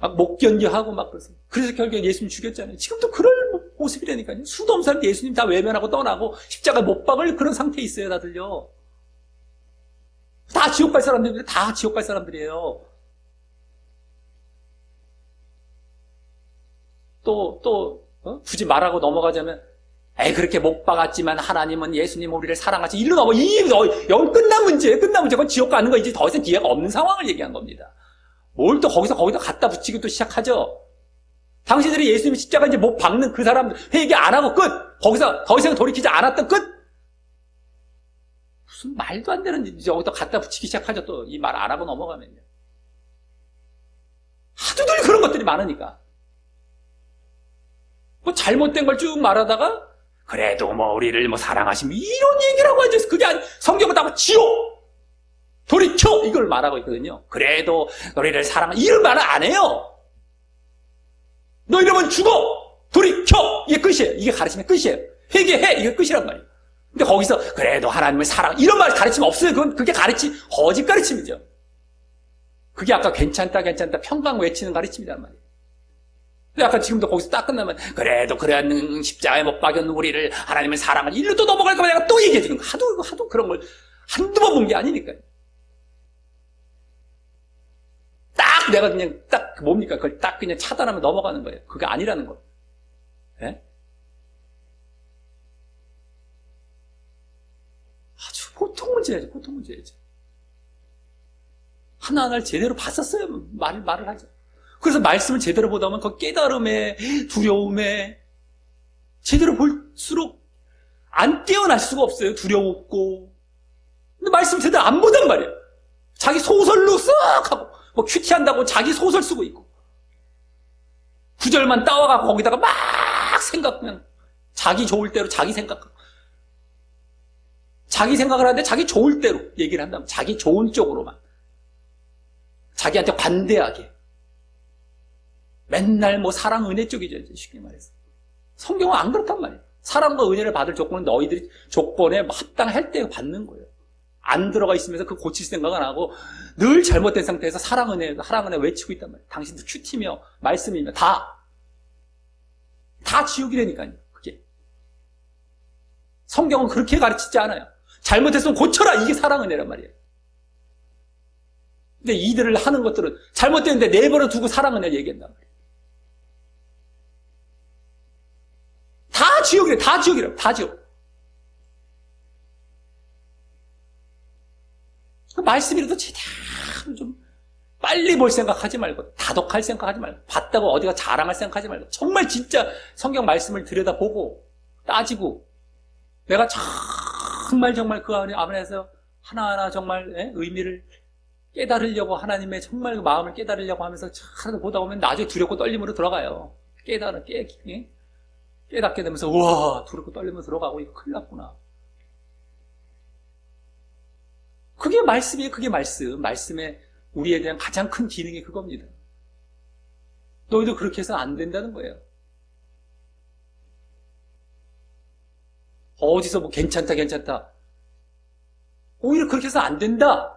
막 못 견뎌하고 막 그래서 결국에 예수님 죽였잖아요. 지금도 그럴 모습이라니까요. 수도 없는 사람들 예수님 다 외면하고 떠나고 십자가 못 박을 그런 상태에 있어요. 다들요. 다 지옥 갈 사람들인데 다 지옥 갈 사람들이에요. 굳이 말하고 넘어가자면, 그렇게 못 박았지만 하나님은 예수님 우리를 사랑하시. 일로 넘어. 여기 끝난 문제예요. 끝난 문제. 그건 지옥 가는 거 이제 더 이상 기회가 없는 상황을 얘기한 겁니다. 뭘 또 거기다 갖다 붙이기 또 시작하죠. 당신들이 예수님 십자가 이제 못 박는 그 사람들 회개 안 하고 끝. 거기서 더 이상 돌이키지 않았던 끝. 무슨 말도 안 되는 이제 여기다 갖다 붙이기 시작하죠. 또 이 말 안 하고 넘어가면요. 하도들 그런 것들이 많으니까. 뭐 잘못된 걸 쭉 말하다가 그래도 뭐 우리를 뭐 사랑하시면 이런 얘기라고 하죠. 그게 성경은 다 지옥 돌이켜 이걸 말하고 있거든요. 그래도 우리를 이런 말을 안 해요. 너 이러면 죽어 돌이켜 이게 끝이에요. 이게 가르침의 끝이에요. 회개해 이게 끝이란 말이에요. 근데 거기서 그래도 하나님을 사랑 이런 말 가르침 없어요. 그게 거짓 가르침이죠. 그게 아까 괜찮다 평강 외치는 가르침이란 말이에요. 근데 아까 지금도 거기서 딱 끝나면 그래도 그래야 십자가에 못 박은 우리를 하나님을 사랑하지 일로 또 넘어갈까 봐 내가 또 얘기해 주는 거 하도 그런 걸 한두 번 본 게 아니니까요. 딱 내가 그냥 딱 뭡니까 그걸 딱 그냥 차단하면 넘어가는 거예요. 그게 아니라는 거. 예? 아주 보통 문제죠. 하나하나를 제대로 봤었어요. 말을 하죠. 그래서 말씀을 제대로 보다 보면 그 깨달음에 두려움에 제대로 볼수록 안 깨어날 수가 없어요. 두려웠고. 근데 말씀 제대로 안 보단 말이에요. 자기 소설로 쓱 하고 뭐 큐티한다고 자기 소설 쓰고 있고 구절만 따와가고 거기다가 막 생각하면 자기 좋을 대로 자기 생각하고 자기 생각을 하는데 자기 좋을 대로 얘기를 한다면 자기 좋은 쪽으로만 자기한테 관대하게 맨날 뭐 사랑 은혜 쪽이죠. 쉽게 말해서. 성경은 안 그렇단 말이에요. 사랑과 은혜를 받을 조건은 너희들이 조건에 합당할 때 받는 거예요. 안 들어가 있으면서 그 고칠 생각 안 하고 늘 잘못된 상태에서 사랑 은혜 외치고 있단 말이에요. 당신도 큐티며 말씀이며 다 지옥이라니까요. 그게. 성경은 그렇게 가르치지 않아요. 잘못했으면 고쳐라. 이게 사랑 은혜란 말이에요. 근데 이들을 하는 것들은 잘못됐는데 내버려 두고 사랑 은혜를 얘기한단 말이에요. 다 지옥이라고. 다 지옥. 그 말씀이라도 제대로 좀 빨리 볼 생각하지 말고 다독할 생각하지 말고 봤다고 어디가 자랑할 생각하지 말고 정말 진짜 성경 말씀을 들여다보고 따지고 내가 정말 그 안에서 하나하나 정말 의미를 깨달으려고 하나님의 정말 그 마음을 깨달으려고 하면서 하나도 보다 보면 나중에 두렵고 떨림으로 들어가요. 깨닫게 되면서 우와 두렵고 떨리면서 들어가고 이거 큰일 났구나. 그게 말씀이에요. 그게 말씀의 우리에 대한 가장 큰 기능이 그겁니다. 너희도 그렇게 해서는 안 된다는 거예요. 어디서 뭐 괜찮다 오히려 그렇게 해서는 안 된다.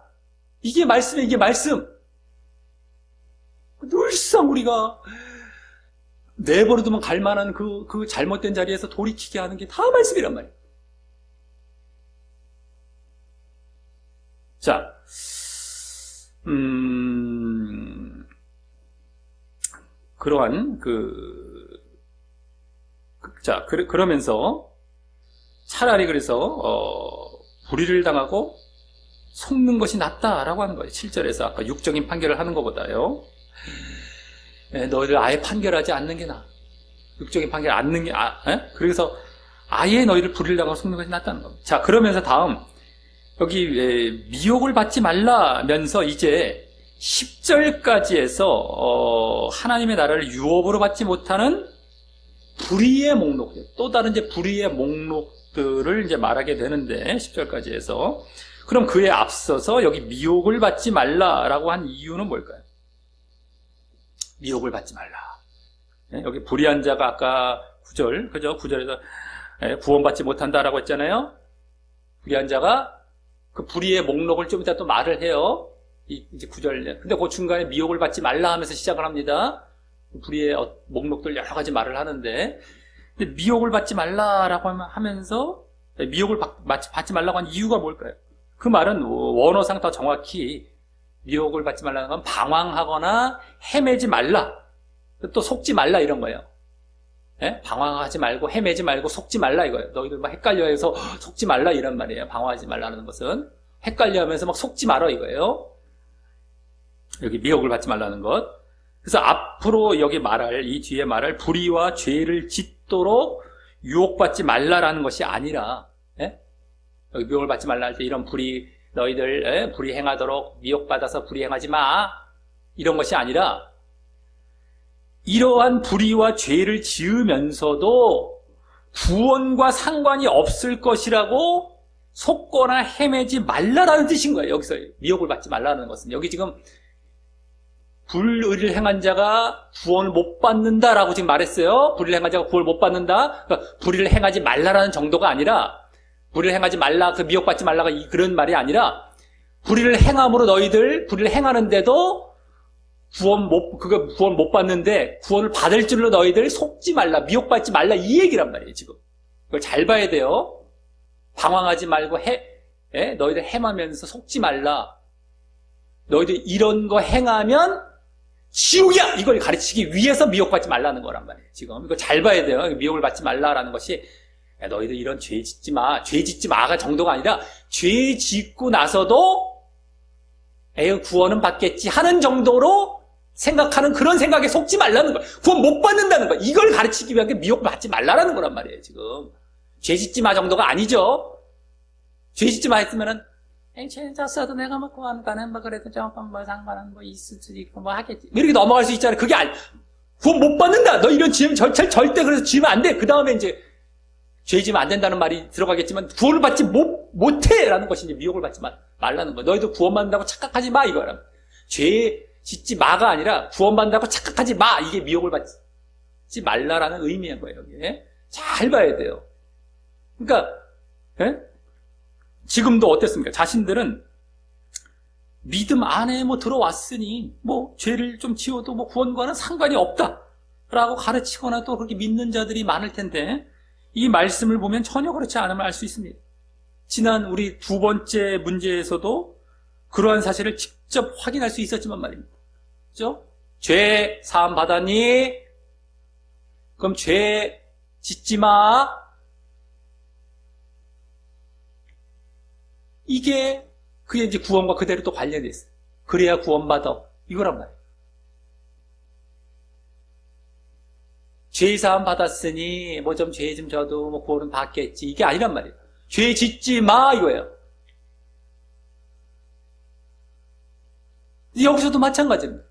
이게 말씀이에요. 이게 말씀. 늘상 우리가 내버려두면 갈 만한 그 잘못된 자리에서 돌이키게 하는 게 다 말씀이란 말이에요. 자, 그러한 그러면서 차라리 그래서 불의를 당하고 속는 것이 낫다라고 하는 거예요. 7절에서 아까 육적인 판결을 하는 것보다요. 너희를 아예 판결하지 않는 게 나아. 육적인 판결 않는 게 그래서 아예 너희를 불의를 당하고 속는 것이 낫다는 겁니다. 자, 그러면서 다음 여기 미혹을 받지 말라면서 이제 10절까지 해서 하나님의 나라를 유업으로 받지 못하는 불의의 목록, 또 다른 이제 불의의 목록들을 이제 말하게 되는데 10절까지 해서 그럼 그에 앞서서 여기 미혹을 받지 말라라고 한 이유는 뭘까요? 미혹을 받지 말라. 여기 불의한 자가 아까 9절, 그죠? 9절에서 구원받지 못한다라고 했잖아요. 불의한 자가 그 불의의 목록을 좀 이따 또 말을 해요. 이제 9절. 근데 그 중간에 미혹을 받지 말라 하면서 시작을 합니다. 불의의 목록들 여러 가지 말을 하는데, 근데 미혹을 받지 말라라고 하면서 미혹을 받지 말라고 한 이유가 뭘까요? 그 말은 원어상 더 정확히 미혹을 받지 말라는 건 방황하거나 헤매지 말라, 또 속지 말라 이런 거예요. 방황하지 말고 헤매지 말고 속지 말라 이거예요. 너희들 막 헷갈려해서 속지 말라 이런 말이에요. 방황하지 말라는 것은 헷갈려하면서 막 속지 말아 이거예요. 여기 미혹을 받지 말라는 것. 그래서 앞으로 여기 말할, 이 뒤에 말할 불의와 죄를 짓도록 유혹받지 말라라는 것이 아니라, 여기 미혹을 받지 말라 할 때 이런 너희들 불의 행하도록 미혹받아서 불의 행하지 마, 이런 것이 아니라 이러한 불의와 죄를 지으면서도 구원과 상관이 없을 것이라고 속거나 헤매지 말라라는 뜻인 거예요. 여기서 미혹을 받지 말라는 것은, 여기 지금 불의를 행한 자가 구원을 못 받는다라고 지금 말했어요. 불의를 행한 자가 구원을 못 받는다. 그러니까 불의를 행하지 말라라는 정도가 아니라, 불의를 행하지 말라, 그 미혹받지 말라가 그런 말이 아니라, 불의를 행함으로 너희들 불의를 행하는데도 구원 못 받는데 구원을 받을 줄로 너희들 속지 말라, 미혹받지 말라, 이 얘기란 말이에요. 지금 그걸 잘 봐야 돼요. 방황하지 말고 너희들 행하면서 속지 말라. 너희들 이런 거 행하면 지옥이야! 이걸 가르치기 위해서 미혹받지 말라는 거란 말이에요. 지금 이거 잘 봐야 돼요. 미혹을 받지 말라라는 것이 너희들 이런 죄 짓지 마가 정도가 아니라, 죄 짓고 나서도 구원은 받겠지 하는 정도로 생각하는 그런 생각에 속지 말라는 거야. 구원 못 받는다는 거야. 이걸 가르치기 위한 게 미혹 받지 말라는 거란 말이에요. 지금 죄 짓지 마 정도가 아니죠. 죄 짓지 마 했으면은 죄 졌어도 내가 뭐 구원가는 뭐 그래도 조금 뭐 상관은 뭐 있을 수도 있고 뭐 하겠지, 이렇게 넘어갈 수 있잖아요. 그게 구원 못 받는다, 너 이런 지으면 절대 그래서 지으면 안 돼. 그 다음에 이제 죄 지으면 안 된다는 말이 들어가겠지만, 구원을 받지 못해라는 것이 이제 미혹을 받지 말라는 거야. 너희도 구원받는다고 착각하지 마 이거야. 죄 짓지 마가 아니라 구원받는다고 착각하지 마, 이게 미혹을 받지 말라라는 의미인 거예요. 여기에 잘 봐야 돼요. 그러니까 지금도 어땠습니까? 자신들은 믿음 안에 뭐 들어왔으니 뭐 죄를 좀 지어도 뭐 구원과는 상관이 없다라고 가르치거나 또 그렇게 믿는 자들이 많을 텐데, 이 말씀을 보면 전혀 그렇지 않음을 알 수 있습니다. 지난 우리 두 번째 문제에서도 그러한 사실을 직접 확인할 수 있었지만 말입니다. 그죠? 죄 사함 받았니? 그럼 죄 짓지 마. 이게 그게 이제 구원과 그대로 또 관련돼 있어요. 그래야 구원받아, 이거란 말이에요. 죄 사함 받았으니 뭐 좀 죄 좀 져도 뭐 구원은 받겠지, 이게 아니란 말이에요. 죄 짓지 마 이거예요. 여기서도 마찬가지입니다.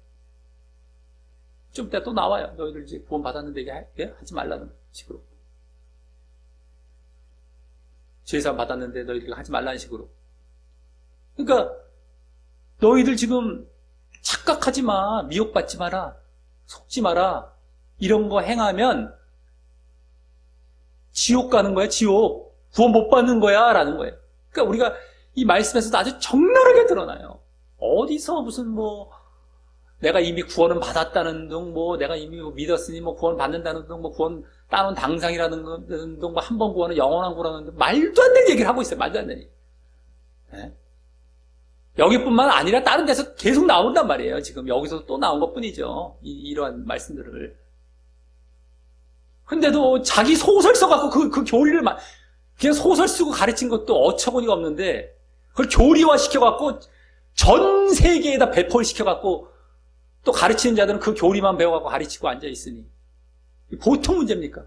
좀 이따 또 나와요. 너희들 이제 구원 받았는데 이게 하지 말라는 식으로. 죄 사함 받았는데 너희들 하지 말라는 식으로. 그러니까 너희들 지금 착각하지 마, 미혹받지 마라, 속지 마라, 이런 거 행하면 지옥 가는 거야, 지옥. 구원 못 받는 거야 라는 거예요. 그러니까 우리가 이 말씀에서도 아주 적나라하게 드러나요. 어디서 무슨 뭐 내가 이미 구원은 받았다는 둥, 뭐 내가 이미 뭐 믿었으니 뭐 구원 받는다는 둥, 뭐 구원 따놓은 당상이라는 둥, 뭐 한 번 구원은 영원한 구원하는 둥, 말도 안 되는 얘기를 하고 있어요. 말도 안 되는 얘기. 여기뿐만 아니라 다른 데서 계속 나온단 말이에요. 지금 여기서 또 나온 것뿐이죠. 이러한 말씀들을. 근데도 자기 소설 써갖고 그 교리를 그냥 소설 쓰고 가르친 것도 어처구니가 없는데, 그걸 교리화 시켜갖고 전 세계에다 배포를 시켜갖고 또 가르치는 자들은 그 교리만 배워갖고 가르치고 앉아있으니 보통 문제입니까?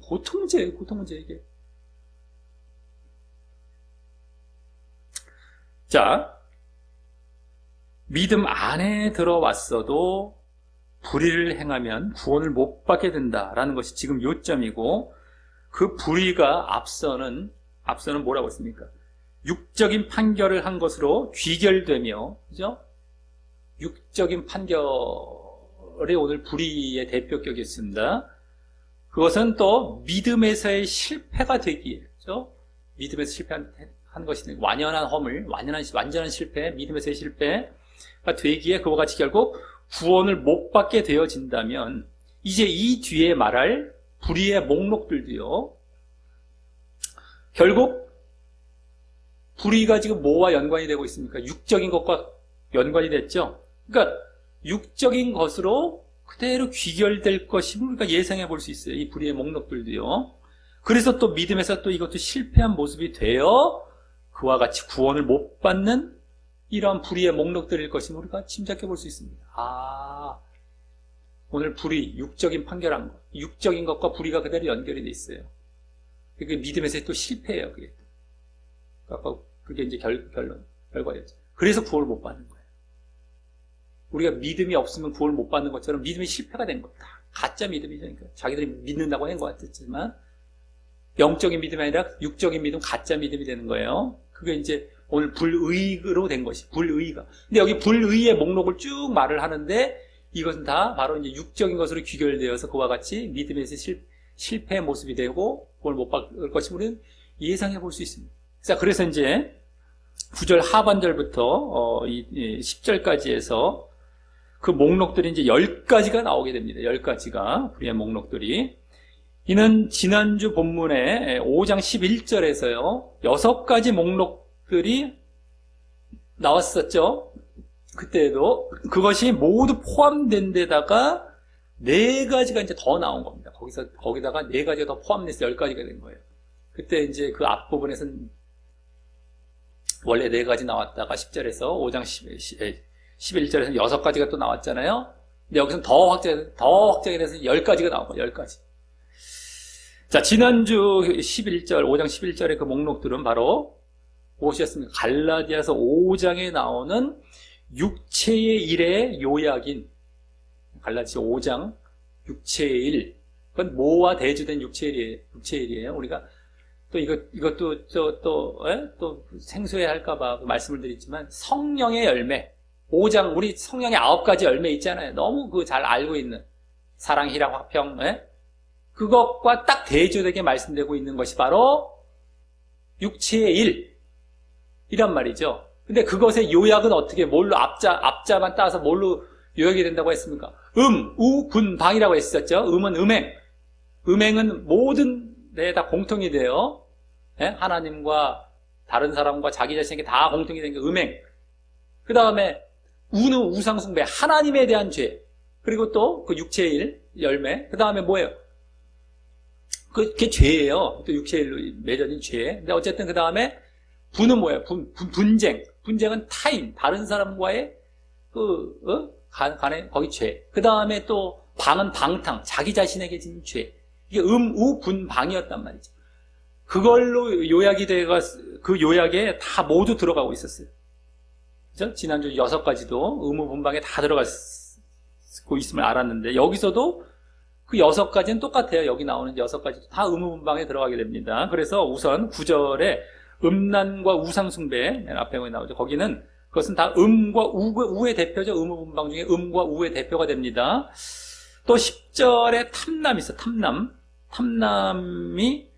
보통 문제예요. 보통 문제 이게. 자, 믿음 안에 들어왔어도 불의를 행하면 구원을 못 받게 된다라는 것이 지금 요점이고, 그 불의가 앞서는 뭐라고 했습니까? 육적인 판결을 한 것으로 귀결되며, 그죠? 육적인 판결이 오늘 불의의 대표격이었습니다. 그것은 또 믿음에서의 실패가 되기에죠. 믿음에서 실패한 것이 완연한 허물, 완전한 실패, 믿음에서의 실패가 되기에 그와 같이 결국 구원을 못 받게 되어진다면 이제 이 뒤에 말할 불의의 목록들도요. 결국 불의가 지금 뭐와 연관이 되고 있습니까? 육적인 것과 연관이 됐죠. 그러니까 육적인 것으로 그대로 귀결될 것임을 우리가 예상해 볼 수 있어요. 이 불의의 목록들도요. 그래서 또 믿음에서 또 이것도 실패한 모습이 되어 그와 같이 구원을 못 받는 이러한 불의의 목록들일 것임을 우리가 짐작해 볼 수 있습니다. 오늘 불의, 육적인 판결한 것, 육적인 것과 불의가 그대로 연결이 돼 있어요. 그게 믿음에서의 또 실패예요. 그게 이제 결과였죠. 그래서 구원을 못 받는 거예요. 우리가 믿음이 없으면 구원을 못 받는 것처럼 믿음이 실패가 된 겁니다. 가짜 믿음이죠. 그러니까 자기들이 믿는다고 한 것 같았지만 영적인 믿음이 아니라 육적인 믿음, 가짜 믿음이 되는 거예요. 그게 이제 오늘 불의로 된 것이, 불의가. 근데 여기 불의의 목록을 쭉 말을 하는데 이것은 다 바로 이제 육적인 것으로 귀결되어서 그와 같이 믿음에서 실패의 모습이 되고 구원을 못 받을 것임을 우리는 예상해 볼 수 있습니다. 자, 그래서 이제 9절 하반절부터 10절까지 해서 그 목록들이 이제 10가지가 나오게 됩니다. 10가지가 불의의 목록들이. 이는 지난주 본문에 5장 11절에서요. 6가지 목록들이 나왔었죠. 그때도 그것이 모두 포함된 데다가 4가지가 이제 더 나온 겁니다. 거기다가 4가지가 더 포함돼서 10가지가 된 거예요. 그때 이제 그 앞부분에서는 원래 4가지 나왔다가 10절에서 5장 11절에서 6가지가 또 나왔잖아요. 근데 여기서는 더 확장이 돼서 10가지가 나온 거예요. 10가지. 자, 지난주 11절, 5장 11절의 그 목록들은 바로 무엇이었습니까? 갈라디아서 5장에 나오는 육체의 일의 요약인 갈라디아 5장 육체의 일. 그건 뭐와 대조된 육체의 일이에요. 우리가 또 이것도 또 생소해 할까봐 말씀을 드리지만 성령의 열매. 5장 우리 성령의 9가지 열매 있잖아요. 너무 잘 알고 있는 사랑, 희락, 화평. 그것과 딱 대조되게 말씀되고 있는 것이 바로 육체의 일. 이란 말이죠. 근데 그것의 요약은 어떻게, 뭘로, 앞자만 따서 뭘로 요약이 된다고 했습니까? 우, 분, 방이라고 했었죠. 음은 음행. 음행은 모든 데에 다 공통이 돼요. 하나님과 다른 사람과 자기 자신에게 다 공통이 된 게 음행. 그 다음에 우는 우상숭배, 하나님에 대한 죄. 그리고 또 그 육체의 일, 열매. 그 다음에 뭐예요? 그게 죄예요. 또 육체의 일로 맺어진 죄. 근데 어쨌든 그 다음에 분은 뭐예요? 분쟁. 분쟁은 타인, 다른 사람과의 간에 거기 죄. 그 다음에 또 방은 방탕, 자기 자신에게 진 죄. 이게 우, 분, 방이었단 말이죠. 그걸로 요약이 돼가 그 요약에 다 모두 들어가고 있었어요. 그죠? 지난주 6가지도 의무 분방에 다 들어가고 있음을 알았는데 여기서도 그 6가지는 똑같아요. 여기 나오는 6가지도 다 의무 분방에 들어가게 됩니다. 그래서 우선 9절에 음란과 우상숭배 앞에 나오죠. 거기는 그것은 다 음과 우의 대표죠. 의무 분방 중에 음과 우의 대표가 됩니다. 또 10절에 탐남이 있어. 탐남이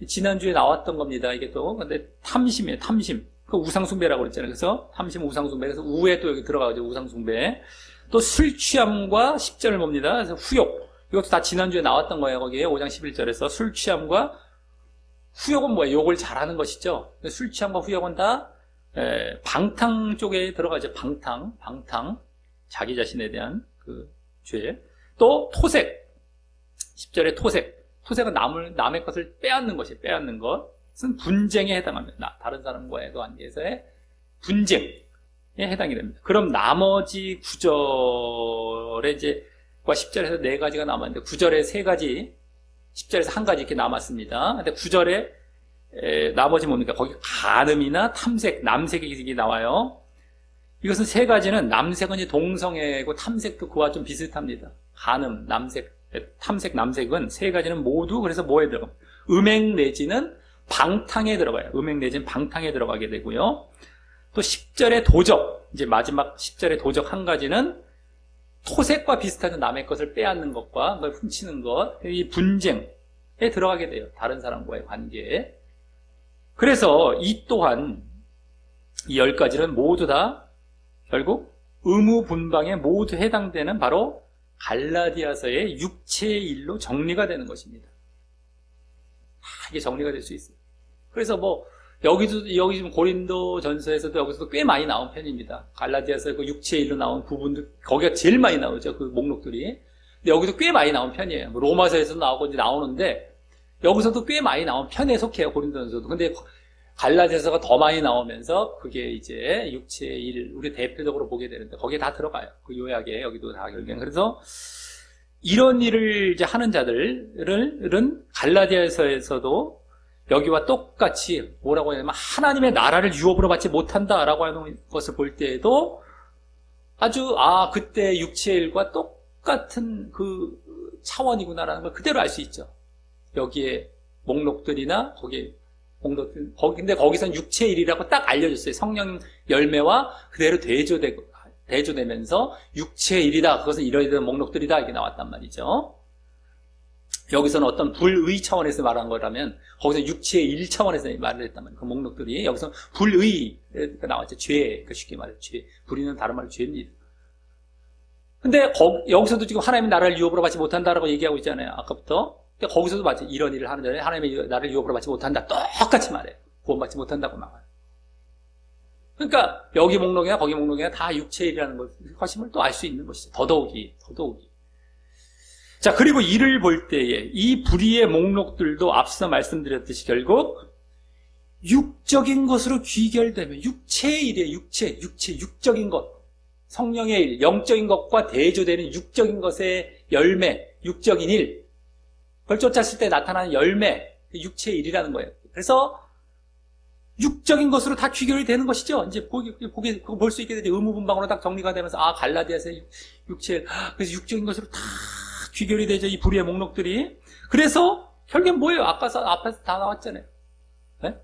지난주에 나왔던 겁니다. 이게 또 근데 탐심이에요. 탐심. 그 우상숭배라고 그랬잖아요. 그래서 탐심, 우상숭배. 그래서 우에 또 여기 들어가죠. 우상숭배. 또 술 취함과 10절을 봅니다. 그래서 후욕. 이것도 다 지난주에 나왔던 거예요. 거기에 5장 11절에서 술 취함과 후욕은 뭐예요? 욕을 잘하는 것이죠. 술 취함과 후욕은 다 방탕 쪽에 들어가죠. 방탕. 자기 자신에 대한 그 죄. 또 토색. 10절에 토색. 토색은 남의 것을 빼앗는 것이에요. 빼앗는 것은 분쟁에 해당합니다. 다른 사람과의 관계에서의 분쟁에 해당이 됩니다. 그럼 나머지 9절에 이제 10절에서 4가지가 남았는데 9절에 3가지, 10절에서 1가지 이렇게 남았습니다. 근데 9절에 나머지 뭡니까? 거기 간음이나 탐색, 남색이 나와요. 이것은 3가지는 남색은 이제 동성애고 탐색도 그와 좀 비슷합니다. 간음, 남색, 탐색, 남색은 3가지는 모두 그래서 뭐에 들어갑니다. 음행 내지는 방탕에 들어가요. 음행 내지는 방탕에 들어가게 되고요. 또 10절의 도적, 이제 마지막 10절의 도적 한 가지는 토색과 비슷하죠. 남의 것을 빼앗는 것과 그걸 훔치는 것, 이 분쟁에 들어가게 돼요. 다른 사람과의 관계에. 그래서 이 또한 이 10가지는 모두 다 결국 의무분방에 모두 해당되는 바로 갈라디아서의 육체의 일로 정리가 되는 것입니다. 이게 정리가 될 수 있어요. 그래서 여기 지금 고린도 전서에서도 여기서도 꽤 많이 나온 편입니다. 갈라디아서 그 육체의 일로 나온 부분들, 거기가 제일 많이 나오죠. 그 목록들이. 근데 여기도 꽤 많이 나온 편이에요. 로마서에서도 나오고 이제 나오는데, 여기서도 꽤 많이 나온 편에 속해요. 고린도 전서도. 근데 갈라디아서가 더 많이 나오면서 그게 이제 육체의 일, 우리 대표적으로 보게 되는데, 거기에 다 들어가요. 그 요약에 여기도 다 결국엔. 그래서 이런 일을 이제 하는 자들은 갈라디아서에서도 여기와 똑같이 뭐라고 하냐면 하나님의 나라를 유업으로 받지 못한다라고 하는 것을 볼 때에도 아주 그때 육체의 일과 똑같은 그 차원이구나라는 걸 그대로 알 수 있죠. 여기에 목록들이나 거기에 목록들, 근데 거기선 육체의 일이라고 딱 알려줬어요. 성령 열매와 그대로 대조되면서 육체의 일이다. 그것은 이러이러한 목록들이다. 이게 나왔단 말이죠. 여기서는 어떤 불의 차원에서 말한 거라면 거기서 육체의 일 차원에서 말을 했단 말이에요. 그 목록들이 여기서 불의가 나왔죠. 죄, 쉽게 말해서 죄. 불의는 다른 말로 죄입니다. 근데 여기서도 지금 하나님의 나라를 유업으로 받지 못한다라고 얘기하고 있잖아요. 아까부터. 근데 거기서도 마치 이런 일을 하는 자는 하나님의 나라를 유업으로 받지 못한다. 똑같이 말해요. 구원받지 못한다고 말해요. 그러니까 여기 목록이나 거기 목록이나 다 육체의 일이라는 것임을 또 알 수 있는 것이죠. 더더욱이. 자, 그리고 이를 볼 때에 이 불의의 목록들도 앞서 말씀드렸듯이 결국 육적인 것으로 귀결되면 육체의 일이에요. 육적인 것. 성령의 일, 영적인 것과 대조되는 육적인 것의 열매, 육적인 일. 그걸 쫓았을 때 나타나는 열매, 육체의 일이라는 거예요. 그래서 육적인 것으로 다 귀결이 되는 것이죠. 이제 볼 수 있게 되죠. 의무분방으로 딱 정리가 되면서 갈라디아서의 육체, 그래서 육적인 것으로 다 귀결이 되죠. 이 불의의 목록들이. 그래서 결국엔 뭐예요? 앞에서 다 나왔잖아요. 네?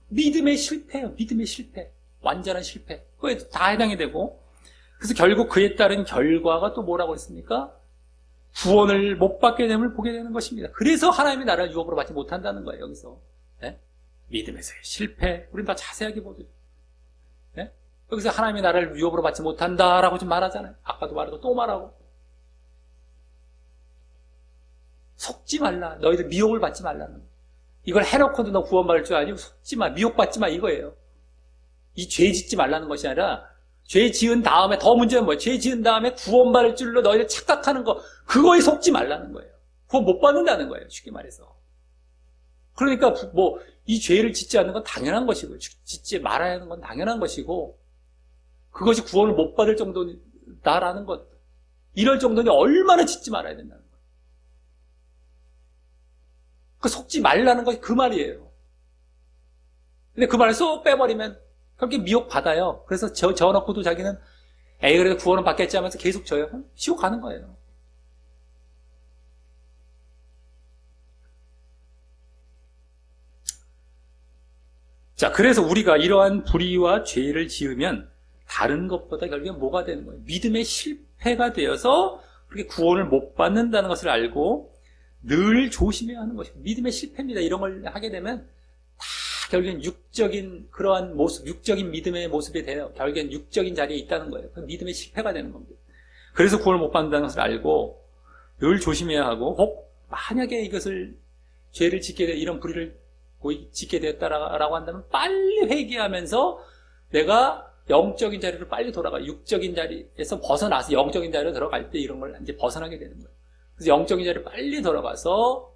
믿음의 실패예요. 믿음의 실패. 완전한 실패. 그거에 다 해당이 되고. 그래서 결국 그에 따른 결과가 또 뭐라고 했습니까? 구원을 못 받게 됨을 보게 되는 것입니다. 그래서 하나님의 나라를 유업으로 받지 못한다는 거예요. 여기서. 네? 믿음에서의 실패. 우린 더 자세하게 보죠. 네? 여기서 하나님의 나라를 유업으로 받지 못한다라고 좀 말하잖아요. 아까도 말하고 또 말하고. 속지 말라. 너희들 미혹을 받지 말라는. 이걸 해놓고도 너 구원받을 줄 아니? 속지 마. 미혹받지 마. 이거예요. 이 죄 짓지 말라는 것이 아니라 죄 지은 다음에 더 문제는 뭐예요? 죄 지은 다음에 구원받을 줄로 너희들 착각하는 거. 그거에 속지 말라는 거예요. 구원 못 받는다는 거예요. 쉽게 말해서. 그러니까 이 죄를 짓지 않는 건 당연한 것이고 짓지 말아야 하는 건 당연한 것이고 그것이 구원을 못 받을 정도다라는 것. 이럴 정도니 얼마나 짓지 말아야 된다는 거예요. 그 속지 말라는 것이 그 말이에요. 근데 그 말을 쏙 빼버리면 그렇게 미혹 받아요. 그래서 저놓고도 자기는 그래도 구원은 받겠지 하면서 계속 져요. 지옥 가는 거예요. 자, 그래서 우리가 이러한 불의와 죄를 지으면 다른 것보다 결국엔 뭐가 되는 거예요? 믿음의 실패가 되어서 그렇게 구원을 못 받는다는 것을 알고 늘 조심해야 하는 것이고 믿음의 실패입니다. 이런 걸 하게 되면 다 결국엔 육적인 그러한 모습, 육적인 믿음의 모습이 돼요. 결국엔 육적인 자리에 있다는 거예요. 그 믿음의 실패가 되는 겁니다. 그래서 구원을 못 받는다는 것을 알고 늘 조심해야 하고 혹 만약에 이것을 죄를 짓게 돼 이런 불의를 짓게 되었다라고 한다면 빨리 회개하면서 내가 영적인 자리로 빨리 돌아가 육적인 자리에서 벗어나서 영적인 자리로 들어갈 때 이런 걸 이제 벗어나게 되는 거예요. 그래서 영적인 자리로 빨리 돌아가서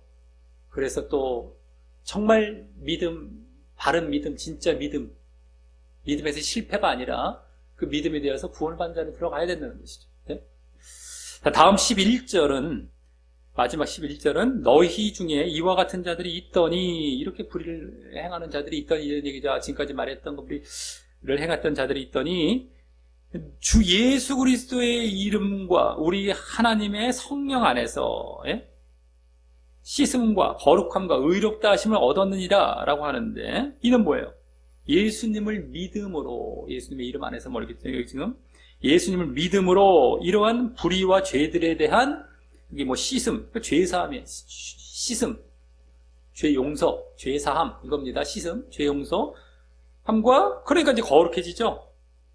그래서 또 정말 믿음, 바른 믿음, 진짜 믿음에서 실패가 아니라 그 믿음에 대해서 구원을 받는 자리로 들어가야 된다는 것이죠. 네? 다음 11절은 마지막 11절은 너희 중에 이와 같은 자들이 있더니 이렇게 불의를 행하는 자들이 있더니 이런 얘기죠. 지금까지 말했던 거 불의를 행했던 자들이 있더니 주 예수 그리스도의 이름과 우리 하나님의 성령 안에서 씻음과 거룩함과 의롭다 하심을 얻었느니라 라고 하는데 이는 뭐예요? 예수님을 믿음으로, 예수님의 이름 안에서 모르겠죠. 여기 지금 예수님을 믿음으로 이러한 불의와 죄들에 대한 이게 뭐 씻음, 죄사함이에요. 씻음, 죄 용서, 죄 사함 이겁니다. 씻음, 죄 용서 함과 그러니까 이제 거룩해지죠.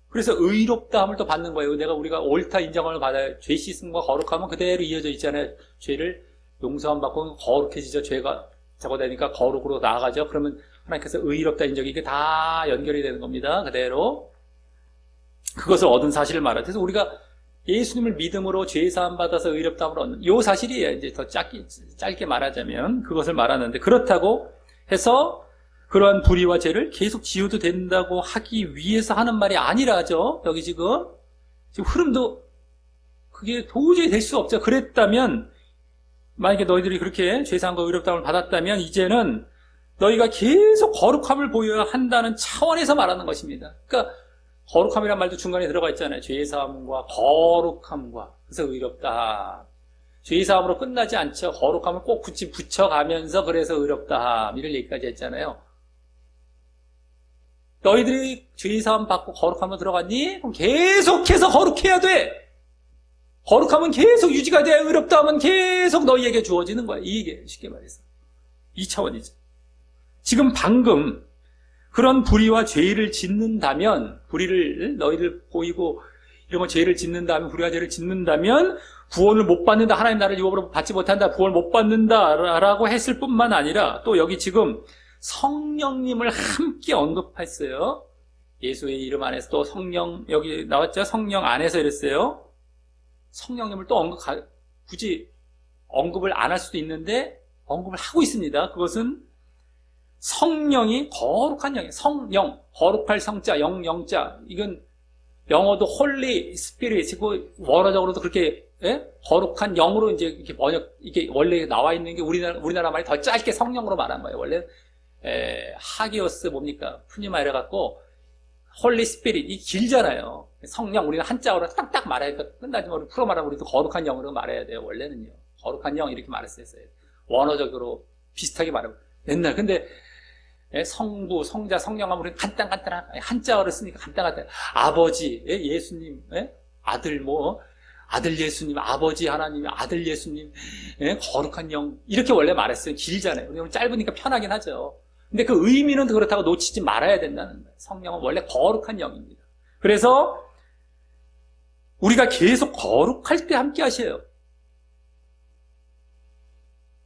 그래서 의롭다함을 또 받는 거예요. 우리가 옳다 인정을 받아요. 죄 씻음과 거룩함은 그대로 이어져 있잖아요. 죄를 용서함 받고 거룩해지죠. 죄가 적어되니까 거룩으로 나아가죠. 그러면 하나님께서 의롭다 인정이 이게 다 연결이 되는 겁니다. 그대로 그것을 얻은 사실을 말하죠. 그래서 우리가 예수님을 믿음으로 죄 사함 받아서 의롭다함을 얻는 이 사실이에요. 이제 더 짧게 말하자면 그것을 말하는데, 그렇다고 해서 그러한 불의와 죄를 계속 지어도 된다고 하기 위해서 하는 말이 아니라죠. 여기 지금 흐름도 그게 도저히 될 수 없죠. 그랬다면 만약에 너희들이 그렇게 죄사함과 의롭다함을 받았다면 이제는 너희가 계속 거룩함을 보여야 한다는 차원에서 말하는 것입니다. 그러니까 거룩함이란 말도 중간에 들어가 있잖아요. 죄사함과 거룩함과 그래서 의롭다. 죄사함으로 끝나지 않죠. 거룩함을 꼭 붙여가면서 그래서 의롭다. 이런 얘기까지 했잖아요. 너희들이 죄사함 받고 거룩함으로 들어갔니? 그럼 계속해서 거룩해야 돼. 거룩함은 계속 유지가 돼. 의롭다함은 계속 너희에게 주어지는 거야. 이게 쉽게 말해서 이 차원이죠. 지금 방금 그런 불의와 죄를 짓는다면, 불의를 너희들 보이고 이런 거 죄를 짓는다면, 불의와 죄를 짓는다면 구원을 못 받는다. 하나님 나를 유업으로 받지 못한다. 구원을 못 받는다라고 했을 뿐만 아니라 또 여기 지금 성령님을 함께 언급했어요. 예수의 이름 안에서 또 성령, 여기 나왔죠? 성령 안에서 이랬어요. 성령님을 또 굳이 언급을 안 할 수도 있는데 언급을 하고 있습니다. 그것은 성령이 거룩한 영이에요. 성령, 거룩할 성자, 영자. 이건 영어도 Holy Spirit이고 원어적으로도 그렇게 거룩한 영으로 이제 이렇게 이게 원래 나와 있는 게 우리나라 말이 더 짧게 성령으로 말한 거예요. 원래 하기오스 뭡니까? 푸니마 이래갖고 Holy Spirit 이 길잖아요. 성령 우리는 한자어로 딱딱 말하니까 끝나지만 우리 풀어 말하면 우리도 거룩한 영으로 말해야 돼요. 원래는요. 거룩한 영 이렇게 말했어요. 원어적으로 비슷하게 말하면 옛날 근데 성부, 성자, 성령하면 우리는 간단한 한자어를 쓰니까 간단하다. 아버지, 예수님, 아들 아들 예수님, 아버지 하나님, 아들 예수님, 거룩한 영 이렇게 원래 말했어요. 길잖아요. 우리는 짧으니까 편하긴 하죠. 근데 그 의미는 그렇다고 놓치지 말아야 된다는 거예요. 성령은 원래 거룩한 영입니다. 그래서 우리가 계속 거룩할 때 함께 하셔요.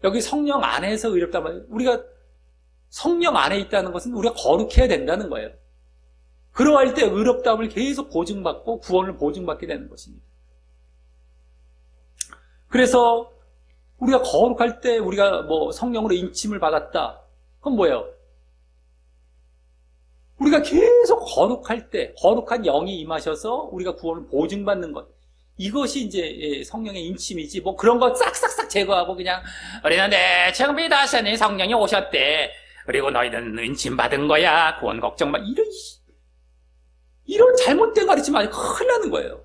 여기 성령 안에서 의롭다 말이에요. 우리가 성령 안에 있다는 것은 우리가 거룩해야 된다는 거예요. 그러할 때 의롭다함을 계속 보증받고 구원을 보증받게 되는 것입니다. 그래서 우리가 거룩할 때 우리가 성령으로 인침을 받았다. 그건 뭐예요? 우리가 계속 거룩할 때 거룩한 영이 임하셔서 우리가 구원을 보증받는 것. 이것이 이제 성령의 인침이지 그런 거 싹싹싹 제거하고 그냥 우리는 대충 믿었으니 성령이 오셨대. 그리고 너희는 인침 받은 거야. 구원 걱정 마. 이런 잘못된 가르침 아주 큰일 나는 거예요.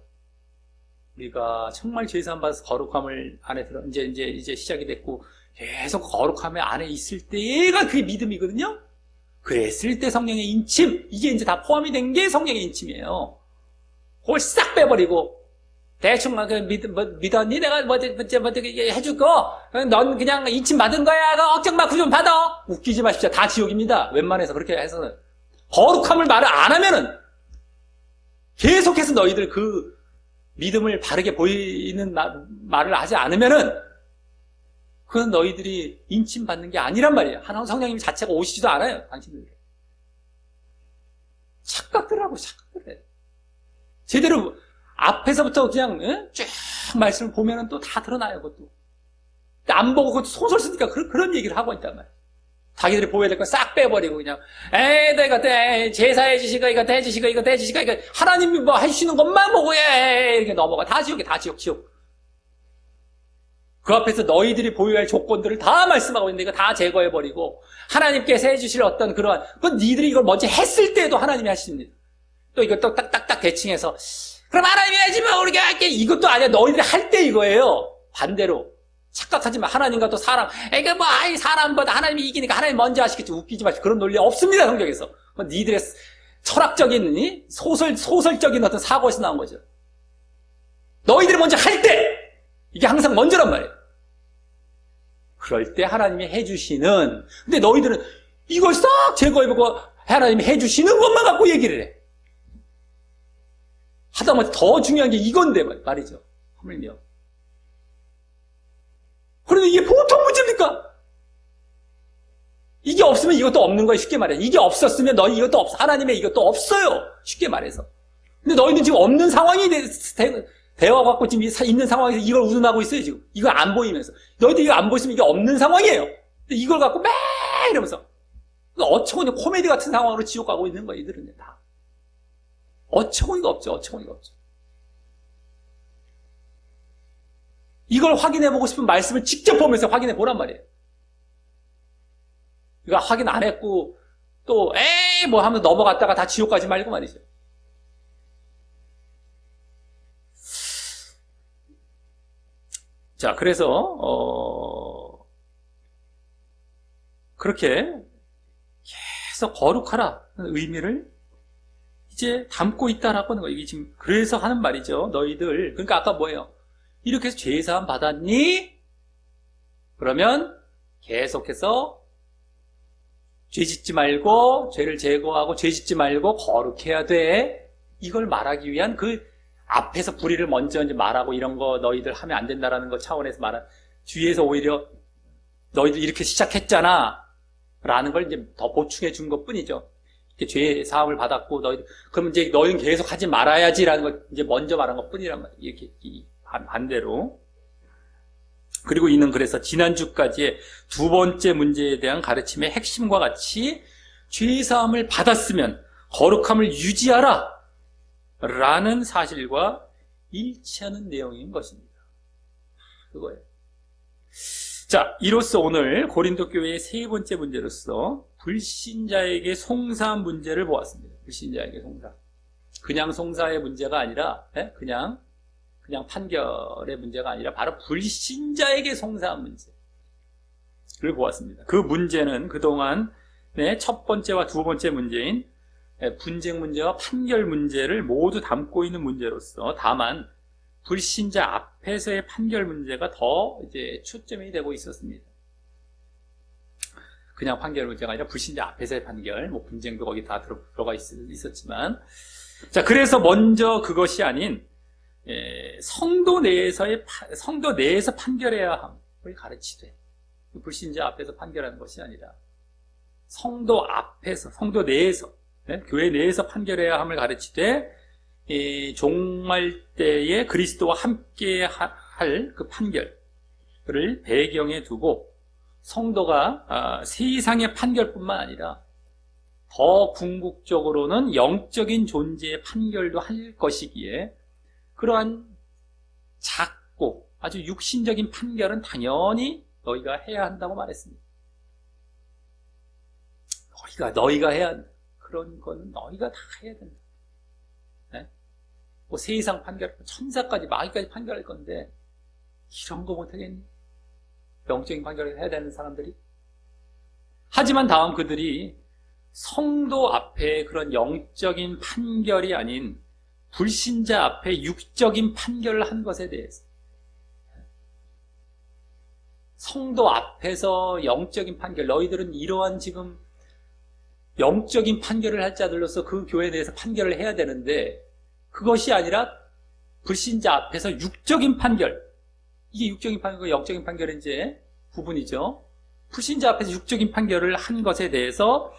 우리가 정말 죄사함 받아서 거룩함을 안에 들어 이제 시작이 됐고 계속 거룩함의 안에 있을 때가 그게 믿음이거든요. 그랬을 때 성령의 인침 이게 이제 다 포함이 된 게 성령의 인침이에요. 그걸 싹 빼버리고 대충 믿었니? 내가 해줄 거 넌 그냥 인침 받은 거야. 걱정 마. 구원 받아. 웃기지 마십시오. 다 지옥입니다. 웬만해서 그렇게 해서는 거룩함을 말을 안 하면은 계속해서 너희들 그 믿음을 바르게 보이는 말을 하지 않으면은 그건 너희들이 인침 받는 게 아니란 말이에요. 하나님 성령님 자체가 오시지도 않아요. 당신들 착각들하고 착각들 해. 제대로 앞에서부터 그냥 쭉 말씀을 보면은 또 다 드러나요. 그것도 안 보고 그것도 소설 쓰니까 그런 얘기를 하고 있단 말이에요. 자기들이 보여야 될 거 싹 빼버리고 그냥 이거 제사해 주시고 이거 해주시고 이거 해주시고 이거 하나님이 해주시는 것만 보고 이렇게 넘어가. 다 지옥이야. 다 지옥. 그 앞에서 너희들이 보여야 할 조건들을 다 말씀하고 있는데 이거 다 제거해버리고 하나님께서 해주실 어떤 그러한 니들이 이걸 먼저 했을 때도 하나님이 하십니다. 또 이거 또 딱딱딱 대칭해서 그럼 하나님이 해주면 우리가 할게. 이것도 아니야. 너희들이 할 때 이거예요. 반대로 착각하지 마. 하나님과 또 사람 사람보다 하나님이 이기니까 하나님 먼저 하시겠지. 웃기지 마시고 그런 논리 없습니다. 성경에서 니들의 철학적인, 소설적인 어떤 사고에서 나온 거죠. 너희들이 먼저 할 때! 이게 항상 먼저란 말이에요. 그럴 때 하나님이 해주시는, 근데 너희들은 이걸 싹 제거해보고 하나님이 해주시는 것만 갖고 얘기를 해. 하다못해 더 중요한 게 이건데 말이죠. 하물며. 그런데 이게 보통 문제입니까? 이게 없으면 이것도 없는 거예요. 쉽게 말해서. 이게 없었으면 너희 이것도 없어. 하나님의 이것도 없어요. 쉽게 말해서. 근데 너희는 지금 없는 상황이 되어갖고 지금 있는 상황에서 이걸 운운하고 있어요. 지금. 이거 안 보이면서. 너희들 이거 안 보이면 이게 없는 상황이에요. 근데 이걸 갖고 막 이러면서. 어처구니 코미디 같은 상황으로 지옥 가고 있는 거예요. 이들은 다. 어처구니가 없죠. 어처구니가 없죠. 이걸 확인해보고 싶은 말씀을 직접 보면서 확인해보란 말이에요. 이거 확인 안 했고 또 에이 뭐 하면 넘어갔다가 다 지옥 가지 말고 말이죠. 자, 그래서 그렇게 계속 거룩하라는 의미를 이제 담고 있다라고 하는 거예요. 이게 지금 그래서 하는 말이죠. 너희들, 그러니까 아까 뭐예요? 이렇게 해서 죄사함 받았니? 그러면 계속해서 죄 짓지 말고, 죄를 제거하고 죄 짓지 말고 거룩해야 돼. 이걸 말하기 위한 그 앞에서 불의를 먼저 이제 말하고 이런 거 너희들 하면 안 된다라는 거 차원에서 말한, 뒤에서 오히려 너희들 이렇게 시작했잖아 라는 걸 이제 더 보충해 준 것 뿐이죠. 죄 사함을 받았고 그러면 이제 너희는 계속 하지 말아야지라는 걸 이제 먼저 말한 것 뿐이란 말이에요. 이렇게 반대로. 그리고 이는 그래서 지난주까지의 두 번째 문제에 대한 가르침의 핵심과 같이 죄 사함을 받았으면 거룩함을 유지하라 라는 사실과 일치하는 내용인 것입니다. 그거예요. 자, 이로써 오늘 고린도 교회의 세 번째 문제로서 불신자에게 송사한 문제를 보았습니다. 불신자에게 송사. 그냥 송사의 문제가 아니라, 그냥 판결의 문제가 아니라 바로 불신자에게 송사한 문제를 보았습니다. 그 문제는 그동안 첫 번째와 두 번째 문제인 분쟁 문제와 판결 문제를 모두 담고 있는 문제로서 다만 불신자 앞에서의 판결 문제가 더 이제 초점이 되고 있었습니다. 그냥 판결 문제가 아니라 불신자 앞에서의 판결, 뭐 분쟁도 거기 다 들어가 있었지만, 자, 그래서 먼저 그것이 아닌 성도 내에서 판결해야 함을 가르치되, 불신자 앞에서 판결하는 것이 아니라 성도 앞에서, 성도 내에서, 교회 내에서 판결해야 함을 가르치되, 종말 때에 그리스도와 함께 할 그 판결을 배경에 두고 성도가 세상의 판결뿐만 아니라 더 궁극적으로는 영적인 존재의 판결도 할 것이기에 그러한 작고 아주 육신적인 판결은 당연히 너희가 해야 한다고 말했습니다. 너희가 해야 한다. 그런 거는 너희가 다 해야 된다. 뭐 세상 판결, 천사까지 마귀까지 판결할 건데 이런 거 못하겠니? 영적인 판결을 해야 되는 사람들이. 하지만 다음 그들이 성도 앞에 그런 영적인 판결이 아닌 불신자 앞에 육적인 판결을 한 것에 대해서, 성도 앞에서 영적인 판결, 너희들은 이러한 지금 영적인 판결을 할 자들로서 그 교회에 대해서 판결을 해야 되는데 그것이 아니라 불신자 앞에서 육적인 판결, 이게 육적인 판결과 영적인 판결의 이제 구분이죠. 불신자 앞에서 육적인 판결을 한 것에 대해서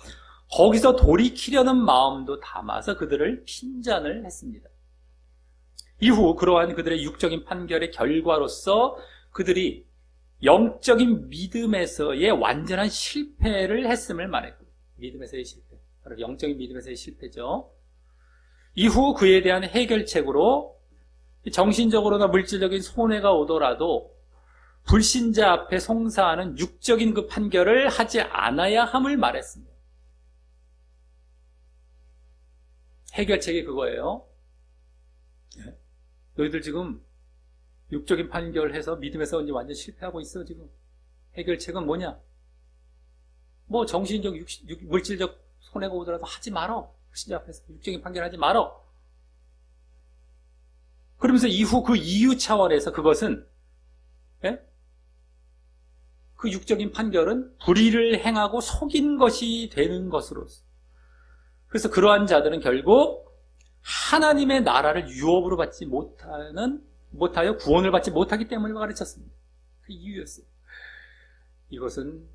거기서 돌이키려는 마음도 담아서 그들을 핀잔을 했습니다. 이후 그러한 그들의 육적인 판결의 결과로서 그들이 영적인 믿음에서의 완전한 실패를 했음을 말했고, 믿음에서의 실패, 바로 영적인 믿음에서의 실패죠. 이후 그에 대한 해결책으로 정신적으로나 물질적인 손해가 오더라도 불신자 앞에 송사하는 육적인 그 판결을 하지 않아야 함을 말했습니다. 해결책이 그거예요. 너희들 지금 육적인 판결을 해서 믿음에서 이제 완전 실패하고 있어. 지금 해결책은 뭐냐? 뭐 정신적, 물질적 손해가 오더라도 하지 말어. 불신자 앞에서 육적인 판결하지 말어. 그러면서 이후 그 이유 차원에서 그것은 예? 그 육적인 판결은 불의를 행하고 속인 것이 되는 것으로서 그래서 그러한 자들은 결국 하나님의 나라를 유업으로 받지 못하여 구원을 받지 못하기 때문에 가르쳤습니다. 그 이유였어요. 이것은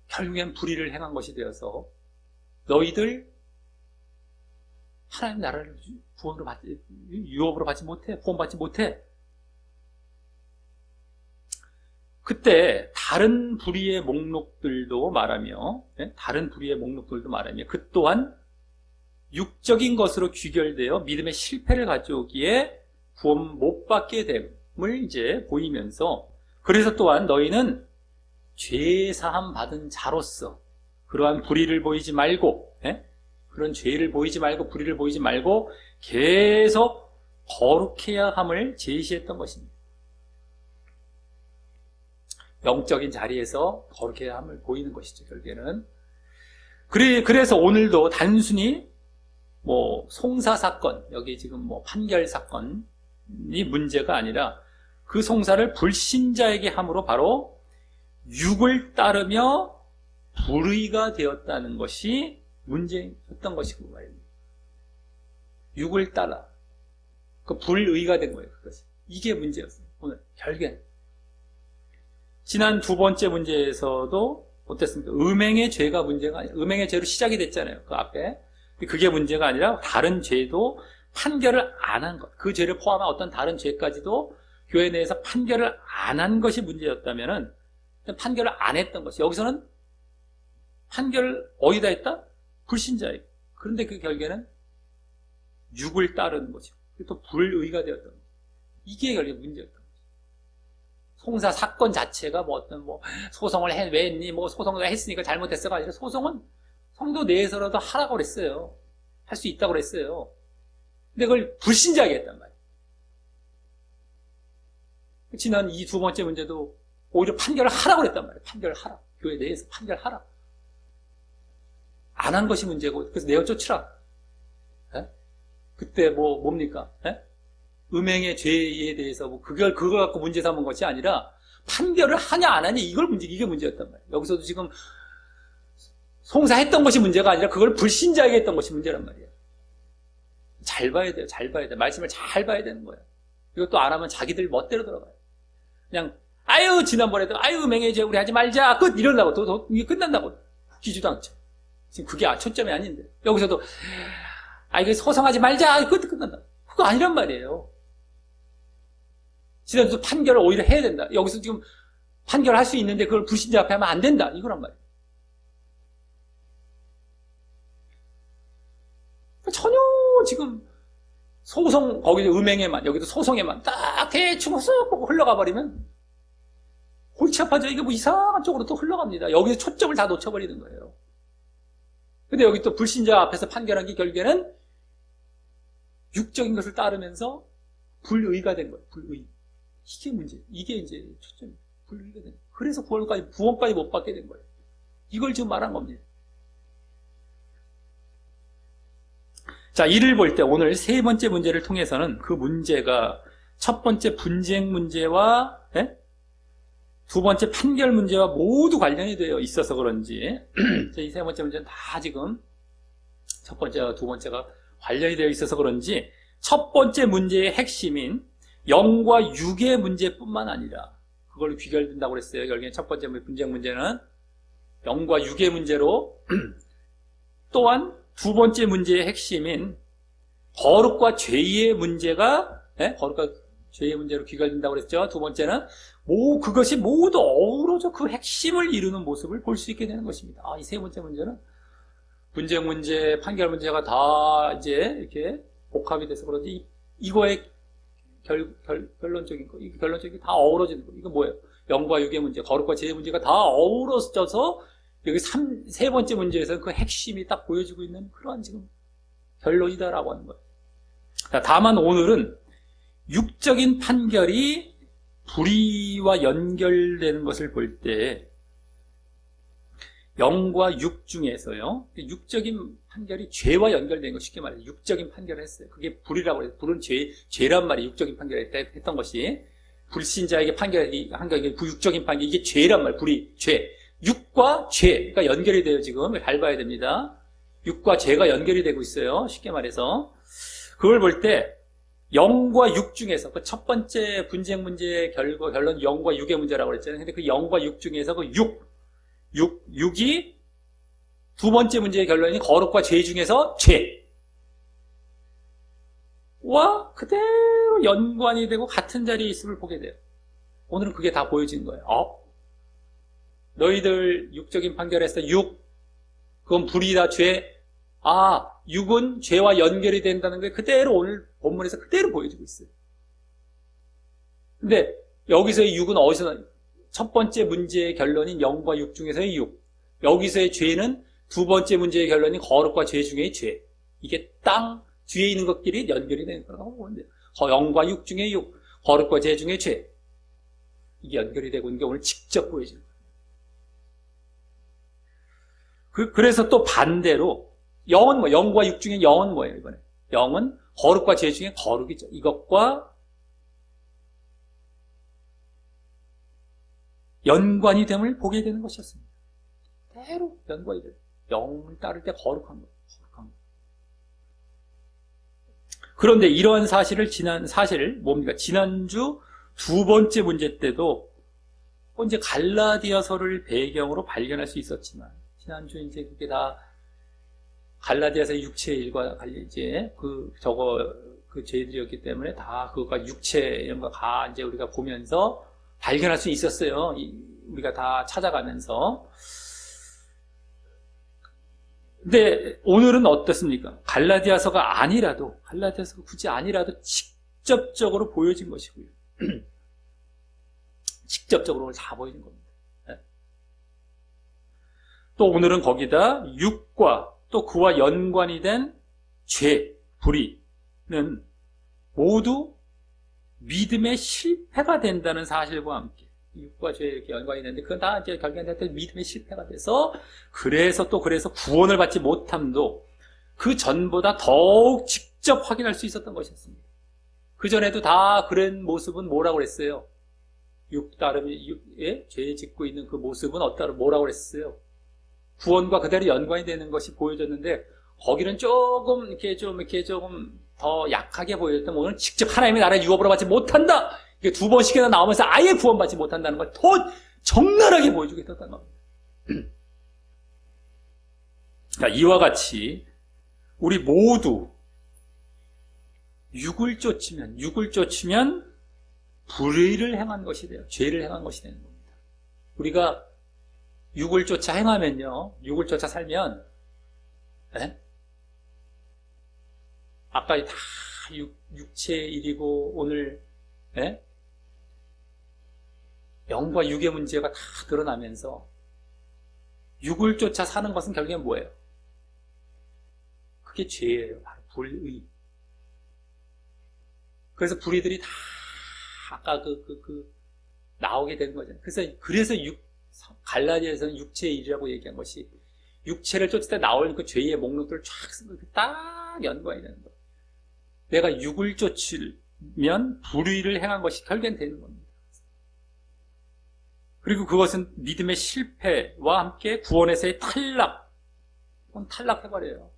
결국엔 불의를 행한 것이 되어서 너희들 하나님 나라를 유업으로 받지 못해, 구원받지 못해. 그때 다른 불의의 목록들도 말하며 그 또한 육적인 것으로 귀결되어 믿음의 실패를 가져오기에 구원 못 받게 됨을 이제 보이면서 그래서 또한 너희는 죄 사함 받은 자로서 그러한 불의를 보이지 말고 그런 죄를 보이지 말고 불의를 보이지 말고 계속 거룩해야 함을 제시했던 것입니다. 영적인 자리에서 거룩해야 함을 보이는 것이죠. 결국에는 그래서 오늘도 단순히 송사 사건 여기 지금 판결 사건이 문제가 아니라 그 송사를 불신자에게 함으로 바로 육을 따르며 불의가 되었다는 것이 문제였던 것이고 말입니다. 육을 따라 그 불의가 된 거예요. 그것이. 이게 문제였어요. 오늘 결국엔 지난 두 번째 문제에서도 어땠습니까? 음행의 죄가 문제가 아니라 음행의 죄로 시작이 됐잖아요. 그 앞에 그게 문제가 아니라 다른 죄도 판결을 안 한 것, 그 죄를 포함한 어떤 다른 죄까지도 교회 내에서 판결을 안 한 것이 문제였다면은 판결을 안 했던 것이 여기서는 판결을 어디다 했다? 불신자에게. 그런데 그 결국에는 육을 따르는 거죠. 또 불의가 되었던 거죠. 이게 결국 문제였던 거죠. 송사 사건 자체가 소송을 왜 했니? 소송을 했으니까 잘못했어가 아니라 소송은 성도 내에서라도 하라고 그랬어요. 할 수 있다고 그랬어요. 근데 그걸 불신자에게 했단 말이에요. 지난 이 두 번째 문제도 오히려 판결을 하라고 그랬단 말이에요. 판결을 하라. 교회 내에서 판결하라. 안 한 것이 문제고, 그래서 내어 쫓으라. 에? 그때 뭡니까? 에? 음행의 죄에 대해서 그걸 갖고 문제 삼은 것이 아니라 판결을 하냐 안 하냐 이게 문제였단 말이에요. 여기서도 지금 송사했던 것이 문제가 아니라 그걸 불신자에게 했던 것이 문제란 말이에요. 잘 봐야 돼요. 잘 봐야 돼요. 말씀을 잘 봐야 되는 거예요. 이것도 안 하면 자기들 멋대로 들어가요. 그냥 지난번에도 음행의 죄 우리 하지 말자 끝 이러려고 이게 끝난다고 기주도 않죠. 지금 그게 초점이 아닌데 여기서도 이거 소송하지 말자 끝난다. 그거 아니란 말이에요. 지난주도 판결을 오히려 해야 된다. 여기서 지금 판결할 수 있는데 그걸 불신자 앞에 하면 안 된다. 이거란 말이에요. 전혀 지금 소송 거기서 음행에만 여기도 소송에만 딱 대충 쓱 보고 흘러가 버리면 골치 아파져. 이게 이상한 쪽으로 또 흘러갑니다. 여기서 초점을 다 놓쳐버리는 거예요. 근데 여기 또 불신자 앞에서 판결한 게 결국에는 육적인 것을 따르면서 불의가 된 거예요. 불의. 이게 문제. 이게 이제 초점이 불의가 된 거예요. 그래서 구원까지 못 받게 된 거예요. 이걸 지금 말한 겁니다. 자, 이를 볼 때 오늘 세 번째 문제를 통해서는 그 문제가 첫 번째 분쟁 문제와 두 번째 판결 문제와 모두 관련이 되어 있어서 그런지 이 세 번째 문제는 다 지금 첫 번째와 두 번째가 관련이 되어 있어서 그런지 첫 번째 문제의 핵심인 영과 육의 문제뿐만 아니라 그걸로 귀결된다고 그랬어요. 결국엔 첫 번째 분쟁 문제는 영과 육의 문제로 또한 두 번째 문제의 핵심인 거룩과 죄의 문제가 거룩과 죄의 문제로 귀결된다고 그랬죠. 두 번째는 그것이 모두 어우러져 그 핵심을 이루는 모습을 볼 수 있게 되는 것입니다. 이 세 번째 문제는 분쟁 문제, 판결 문제가 다 이제 이렇게 복합이 돼서 그런지 이거의 결론적인 거, 이 결론적인 게 다 어우러지는 거. 이거 뭐예요? 영과 육의 문제, 거룩과 죄의 문제가 다 어우러져서 여기 세 번째 문제에서는 그 핵심이 딱 보여지고 있는 그러한 지금 결론이다라고 하는 거예요. 다만 오늘은 육적인 판결이 불의와 연결되는 것을 볼 때 영과 육 중에서요, 육적인 판결이 죄와 연결된 거, 쉽게 말해서 육적인 판결을 했어요. 그게 불이라고 해요. 불은 죄란 말이 육적인 판결을 했던 것이, 불신자에게 한 게 부육적인 판결, 이게 죄란 말, 불이 죄. 육과 죄가 연결이 돼요. 지금 잘 봐야 됩니다. 육과 죄가 연결이 되고 있어요. 쉽게 말해서 그걸 볼 때 영과 육 중에서 그 첫 번째 분쟁 문제의 결론 영과 육의 문제라고 그랬잖아요. 근데 그 영과 육 중에서 그 육이 두 번째 문제의 결론이 거룩과 죄 중에서 죄와 그대로 연관이 되고 같은 자리에 있음을 보게 돼요. 오늘은 그게 다 보여진 거예요. 너희들 육적인 판결에서 그건 불이다, 죄. 육은 죄와 연결이 된다는 게 그대로 오늘 본문에서 그대로 보여지고 있어요. 근데 여기서의 육은 어디서, 첫 번째 문제의 결론인 영과 육 중에서의 육. 여기서의 죄는 두 번째 문제의 결론인 거룩과 죄 중의 죄. 이게 땅 뒤에 있는 것끼리 연결이 되는 거라고 보는데, 영과 육 중의 육, 거룩과 죄 중의 죄. 이게 연결이 되고 있는 게 오늘 직접 보여지는 거예요. 그래서 또 반대로 영은 영과 육 중에 영은 뭐예요, 이번에? 영은 거룩과 죄 중에 거룩이죠. 이것과 연관이 됨을 보게 되는 것이었습니다. 대로 연관이 돼요. 영을 따를 때 거룩한 거. 그런데 이러한 사실을 지난주 두 번째 문제 때도 이제 갈라디아서를 배경으로 발견할 수 있었지만, 지난주 이제 그게 다 갈라디아서의 육체의 일과 이제 그 죄들이었기 때문에 다 그거가 육체 이런 거 다 이제 우리가 보면서 발견할 수 있었어요. 우리가 다 찾아가면서. 근데 오늘은 어떻습니까? 갈라디아서가 굳이 아니라도 직접적으로 보여진 것이고요. 직접적으로 오늘 다 보여진 겁니다. 또 오늘은 거기다 육과 또 그와 연관이 된 죄, 불의는 모두 믿음의 실패가 된다는 사실과 함께, 육과 죄에 이렇게 연관이 되는데 그건 다 이제 결국엔 믿음의 실패가 돼서, 그래서 구원을 받지 못함도 그 전보다 더욱 직접 확인할 수 있었던 것이었습니다. 그 전에도 다 그런 모습은 뭐라고 그랬어요? 죄 짓고 있는 그 모습은 뭐라고 그랬어요? 구원과 그대로 연관이 되는 것이 보여졌는데, 거기는 조금 더 약하게 보여졌던, 오늘 직접 하나님의 나라의 유업으로 받지 못한다! 이게 두 번씩이나 나오면서 아예 구원받지 못한다는 걸 더 적나라하게 보여주게 됐던 겁니다. 그러니까 이와 같이 우리 모두 육을 쫓으면 불의를 행한 것이 돼요. 죄를 행한 것이 되는 겁니다. 우리가 육을 쫓아 행하면요, 육을 쫓아 살면, 아까 다 육체의 일이고, 오늘, 영과 육의 문제가 다 드러나면서, 육을 쫓아 사는 것은 결국엔 뭐예요? 그게 죄예요. 바로 불의. 그래서 불의들이 다 아까 나오게 되는 거잖아요. 그래서 갈라디아에서는 육체의 일이라고 얘기한 것이, 육체를 쫓을 때 나올 그 죄의 목록들을 쫙 쓰면 딱 연관이 되는 거예요. 내가 육을 쫓으면 불의를 행한 것이 결국엔 되는 겁니다. 그리고 그것은 믿음의 실패와 함께 구원에서의 탈락해버려요.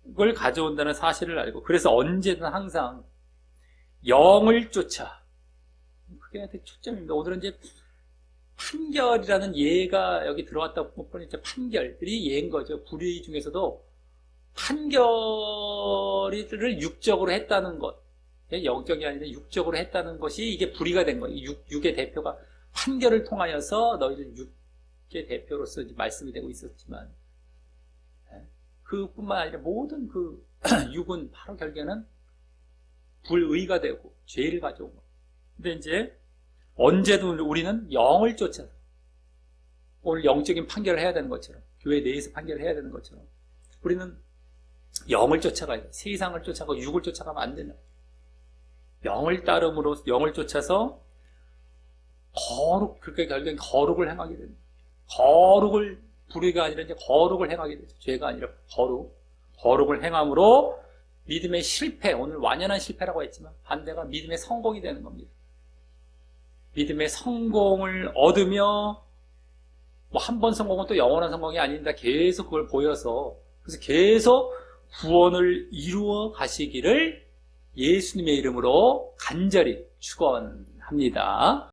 그걸 가져온다는 사실을 알고, 그래서 언제든 항상 영을 쫓아, 그게 초점입니다. 오늘은 이제 판결이라는 예가 여기 들어왔다 보니 이제 판결이 예인 거죠. 불의 중에서도 판결을 육적으로 했다는 것, 영적이 아니라 육적으로 했다는 것이 이게 불의가 된 거예요. 육의 대표가 판결을 통하여서 너희들 육의 대표로서 이제 말씀이 되고 있었지만, 그뿐만 아니라 모든 육은 바로 결국에는 불의가 되고 죄를 가져온 거예요. 근데 이제 언제도 우리는 영을 쫓아서, 오늘 영적인 판결을 해야 되는 것처럼, 교회 내에서 판결을 해야 되는 것처럼, 우리는 영을 쫓아가야 돼. 세상을 쫓아가고 육을 쫓아가면 안 되는, 영을 따름으로 영을 쫓아서 그렇게 결국엔 거룩을 행하게 됩니다. 거룩을 부르기가 아니라 이제 거룩을 행하게 되죠. 죄가 아니라 거룩을 행함으로 믿음의 실패, 오늘 완연한 실패라고 했지만 반대가 믿음의 성공이 되는 겁니다. 믿음의 성공을 얻으며 뭐 한 번 성공은 또 영원한 성공이 아닙니다. 계속 그걸 보여서 그래서 계속 구원을 이루어 가시기를 예수님의 이름으로 간절히 축원합니다.